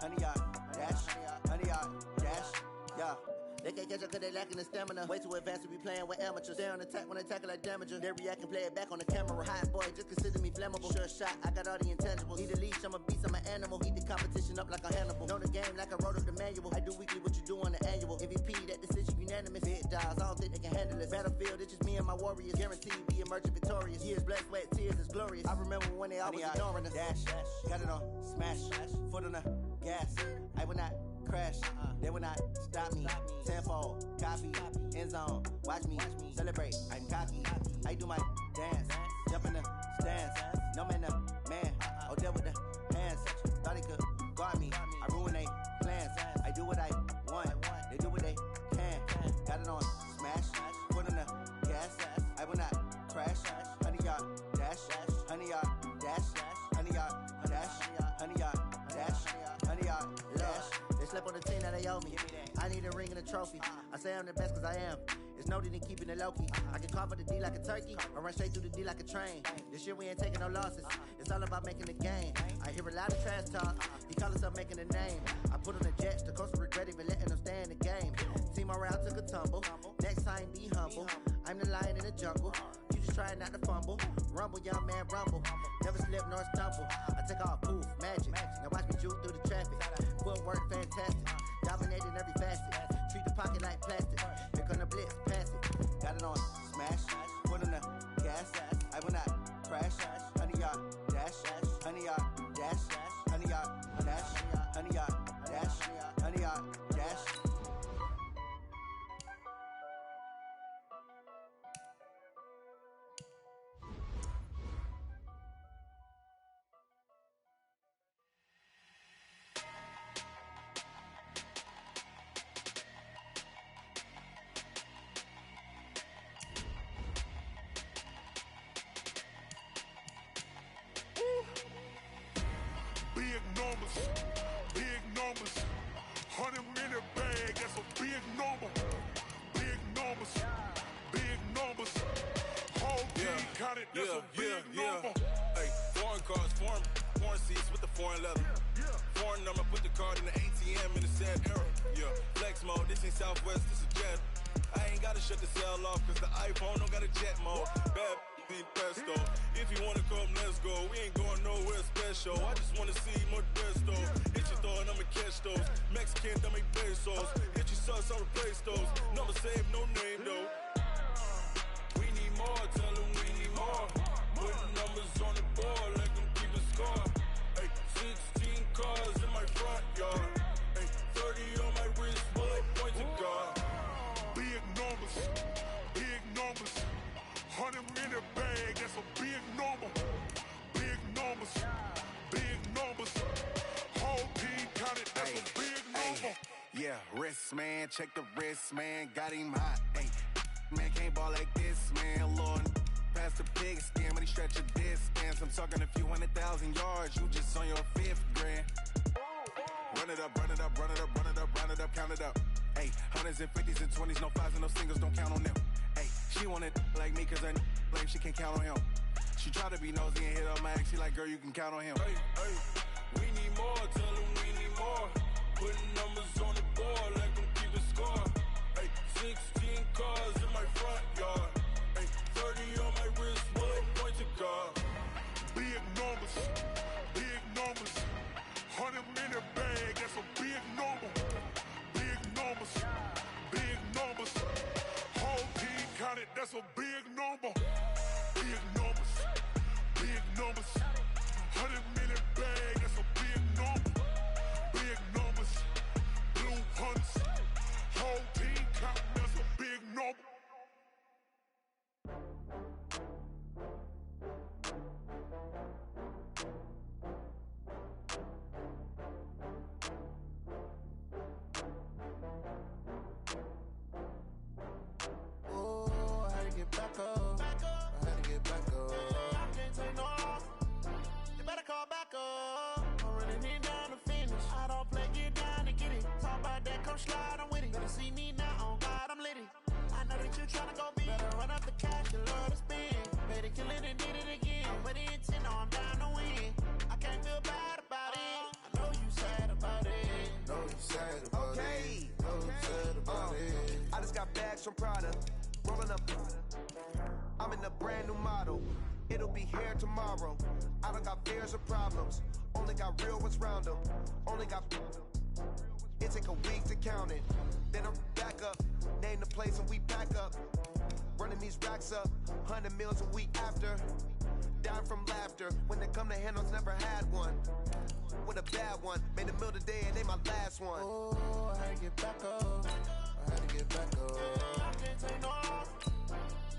honey, y'all dash, honey, y'all dash, yeah. They can't catch up cause they lacking the stamina. Way too advanced to be playing with amateurs. Stay on attack when they tackle like damager. They react and play it back on the camera. Hot boy, just consider me flammable. Sure shot, I got all the intangibles. Need a leash, I'm a beast, I'm an animal. Eat the competition up like a Hannibal. Know the game like I wrote up the manual. I do weekly what you do on the annual. MVP, that decision unanimous. Big dials, I don't think they can handle this. Battlefield, it's just me and my warriors. Guaranteed be emerging victorious. Years, blood, sweat, tears, it's glorious. I remember when they always ignoring us. Dash, got it on smash, foot on the gas. I will not crash, they will not stop me. Tenfold, copy, end zone, watch me celebrate. I'm cocky, I do my dance, jump in the stands. No man, the man, oh deal with the hands. Thought he could guard me, I ruin they plans. I do what I want, they do what they can. Got it on smash, foot on the gas. I will not crash, honey, y'all dash, honey, y'all dash, honey, y'all dash, honey, y'all dash, honey, y'all dash. They slept on the team that they owe me. I need a ring and a trophy. I say I'm the best cause I am. It's no need in keeping it low-key. I can carve up the D like a turkey or run straight through the D like a train. This year we ain't taking no losses. It's all about making the game. I hear a lot of trash talk. He call himself making a name. I put on the Jets. The coach regret even letting them stay in the game. Team morale took a tumble. Next time be humble. I'm the lion in the jungle. You just try not to fumble. Rumble, young man, rumble. Never slip nor stumble. I take off, poof, magic. Now watch me juke through the traffic. Footwork fantastic. Dominating every facet. Treat the pocket like plastic. Here come the blitz, pass it. Got it on smash. Foot on the gas. I will not crash. Honey, y'all dash. Honey, y'all dash. Honey, y'all dash. Honey, y'all dash. Honey, y'all dash. Big numbers, 100-minute bag, that's a big number. Big numbers, whole team counted, that's a big number. Hey, foreign cars, foreign seats with the foreign leather. Foreign number, put the card in the ATM in the sad era. Yeah, flex mode, this ain't Southwest, this is jet. I ain't gotta shut the cell off, cause the iPhone don't got a jet mode. Bad need pesto. If you wanna come, let's go. We ain't going nowhere special. I just wanna see more desto. Hit your throw and I'ma catch those. Mexican, I make pesos. Hit your sauce, I'll replace those. Number save, no name though. We need more, tell them we need more. Putting numbers on the board, let them keep a score. Hey, 16 cars in my front yard. Hey, 30 on my wrist, bullet points of God. Big numbers, 100-minute bag, that's a big number. Big numbers, whole team counted, that's a big number. Yeah, wrist man, check the wrist man, got him hot. Ay, Man, can't ball like this, man, Lord. Past the pig skin when he stretch a distance. I'm talking a few 100,000 yards, you just on your 5th grand. Run it up, run it up, run it up, run it up, run it up, count it up. Hey, hundreds and 50s and 20s, no 5s and no singles, don't count on them. Hey, she want it like me cause her blame, she can't count on him. She try to be nosy and hit up my ex, she like, girl, you can count on him. Hey, hey, we need more, tell them we need more. Putting numbers on the board, let them keep the score. Hey, 16 cars in my front yard. Hey, 30 on my wrist, one point to God. Big numbers, big numbers. 100-minute bag, that's a big number. Big numbers, big numbers. Whole team counted, that's a big number. Big numbers, big numbers. 100-minute bag, that's a big number. Big numbers, blue hunts. Whole team counting, that's a big number. Oh, I had to get back up. I had to get back up. I can't take no off. You better call back up. I'm running it down to finish. I don't play, get down to get it. Talk about that, come slide, I'm with it. Better see me now, on God, I'm litty. I know that you tryna go big. Better run up the cash, you love to spend. Better kill it and did it again. With the intent, no, I'm down to win. I can't feel bad about it. I know you sad about it. Know you sad about it. Know you sad about it. I just got bags from Prada. Rolling up. I'm in a brand new model. It'll be here tomorrow. I don't got fears or problems. Only got real ones round them. Only got. It take a week to count it. Then I'm back up. Name the place and we pack up. Running these racks up. 100 meals a week after. Down from laughter. When they come to handles, never had one. With a bad one. Made a meal today and they my last one. Oh, I had to get back up. I had to get back up. I can't take no off.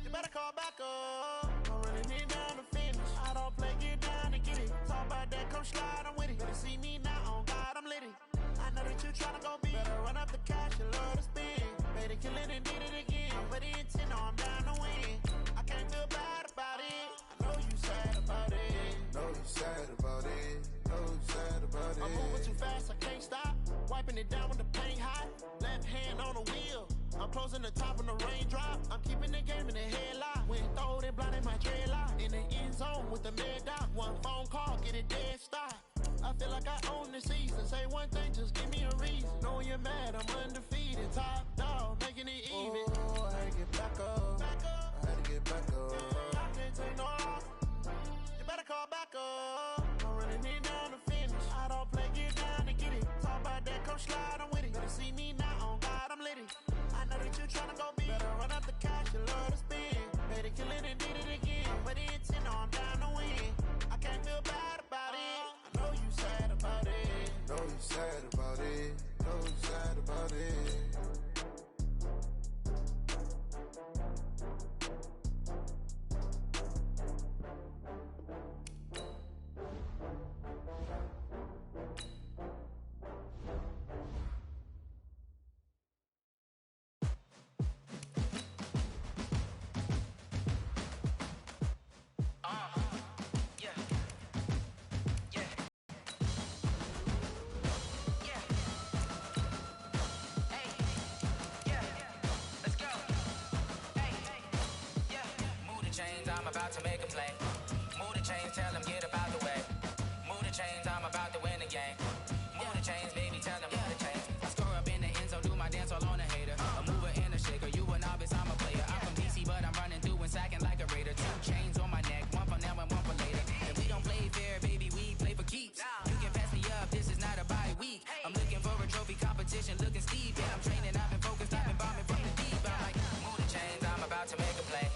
You better call back up. I'm running it down to finish. I don't play, get down to get it. Talk about that, come slide, I'm with it. Better see me now, on God, I'm litty. I know that you tryna go big. Better run up the cash, you love to spend. Better kill it and did it again. But the intent, no, I'm down to win. I can't feel bad about it. I know you sad about it. Know you sad about it. Know you sad about it. I'm moving too fast, I can't stop. Wiping it down with the paint hot. Left hand on the wheel. I'm closing the top when the raindrop. I'm keeping the game in the headlock. When throwed and blinded my dreadlock. In the end zone with the mad dot. One phone call, get it dead stop. I feel like I own the season. Say one thing, just give me a reason. Knowing you're mad, I'm undefeated. Top dog, making it even. Oh, I had to get back up. I had to get back up. I can't take no off. You better call back up. I'm running it down to finish. I don't play, get down to get it. Talk about that, come slide, I'm with it. Better see me now, on God, I'm litty. I know that you tryna go big. Better run up the cash, you love to spend. Better kill it and did it again. But the intent, no, I'm down to win. I can't feel bad about it. I know you sad about it. Know you sad about it. Know you sad about it. I'm about to make a play. Move the chains, tell them get up out the way. Move the chains, I'm about to win the game. Move the chains, baby, tell them move the chains. I score up in the end zone, do my dance all on a hater. A mover and a shaker, you a novice, I'm a player. I'm from DC, but I'm running through and sacking like a raider. 2 chains on my neck, one for now and one for later. And we don't play fair, baby, we play for keeps. You can pass me up, this is not a bye week. I'm looking for a trophy competition, looking steep. And I'm training, I've been focused, I've been bombing from the deep. I'm like, move the chains, I'm about to make a play.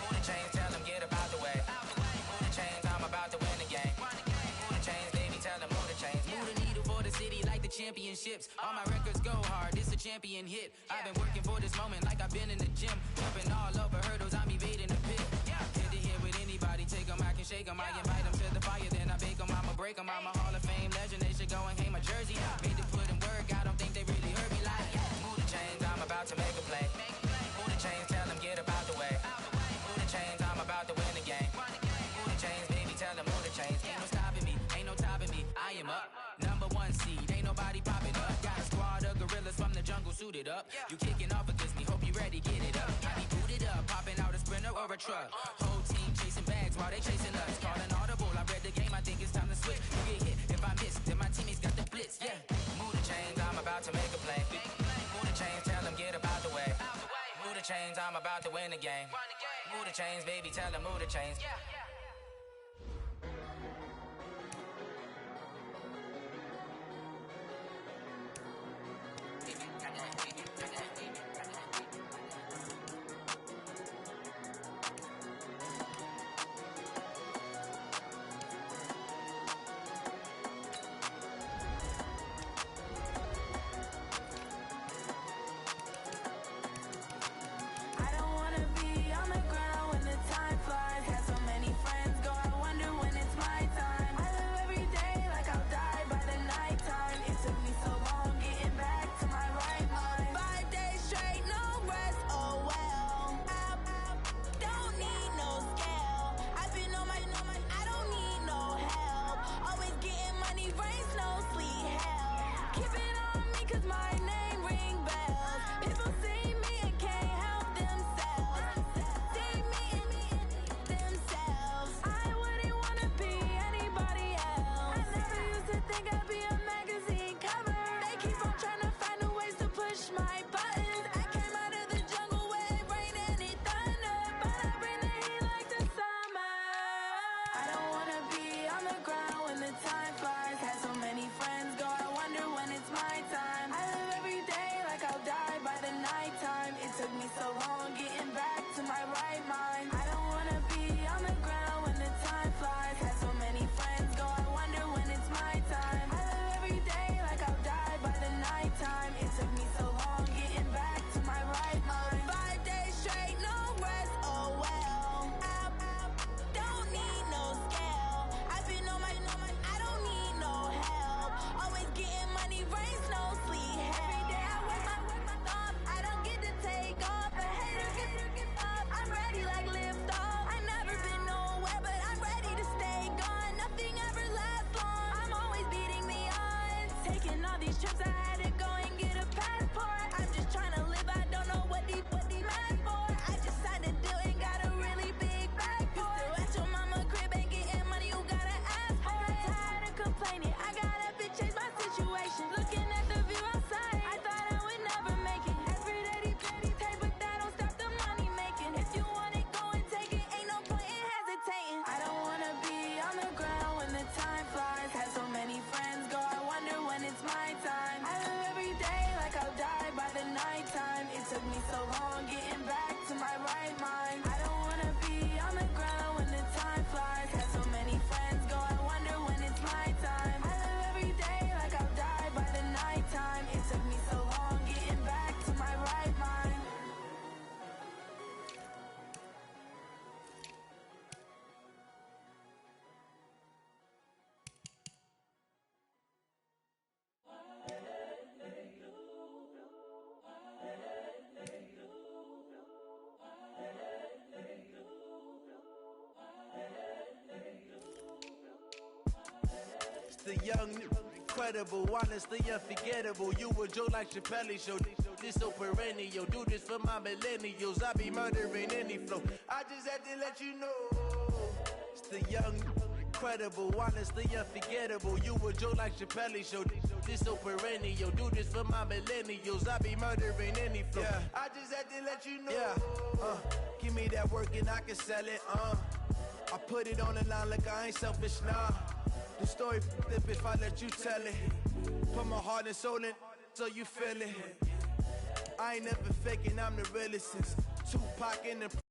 Move the chains, tell them get up out the way. Move the chains, I'm about to win the game. Move the chains, baby, tell them move the chains. Move the needle for the city like the championships. All my records go hard, this a champion hit. I've been working for this moment like I've been in the gym. Jumping all over hurdles, I'm evading the pit. Head to head with anybody, take them, I can shake them. I invite them to the fire, then I bake them, I'ma break them. I'm a Hall of Fame legend, they should go and hang my jersey. Made to put in work, I don't think they really heard me like. Move the chains, I'm about to make a play. Move the chains, tell them get suited up. You kicking off against me, hope you ready, get it up. I be booted up, popping out a Sprinter or a truck. Whole team chasing bags while they chasing us. Calling audible, I read the game, I think it's time to switch. You get hit, if I miss, then my teammates got the blitz, yeah. Move the chains, I'm about to make a play. Move the chains, tell them get about the way. Move the chains, I'm about to win the game. Move the chains, baby, tell them move the chains. The young, incredible, honestly unforgettable. You a Joe like Chappelle show. This so perennial. Do this for my millennials. I be murdering any flow. I just had to let you know. It's the young, incredible, honestly unforgettable. You a Joe like Chappelle show. This so perennial. Do this for my millennials. I be murdering any flow. Yeah. I just had to let you know. Yeah. Give me that work and I can sell it. I put it on the line like I ain't selfish, nah. The story flip if I let you tell it. Put my heart and soul in so you feel it. I ain't never faking, I'm the realest since Tupac in the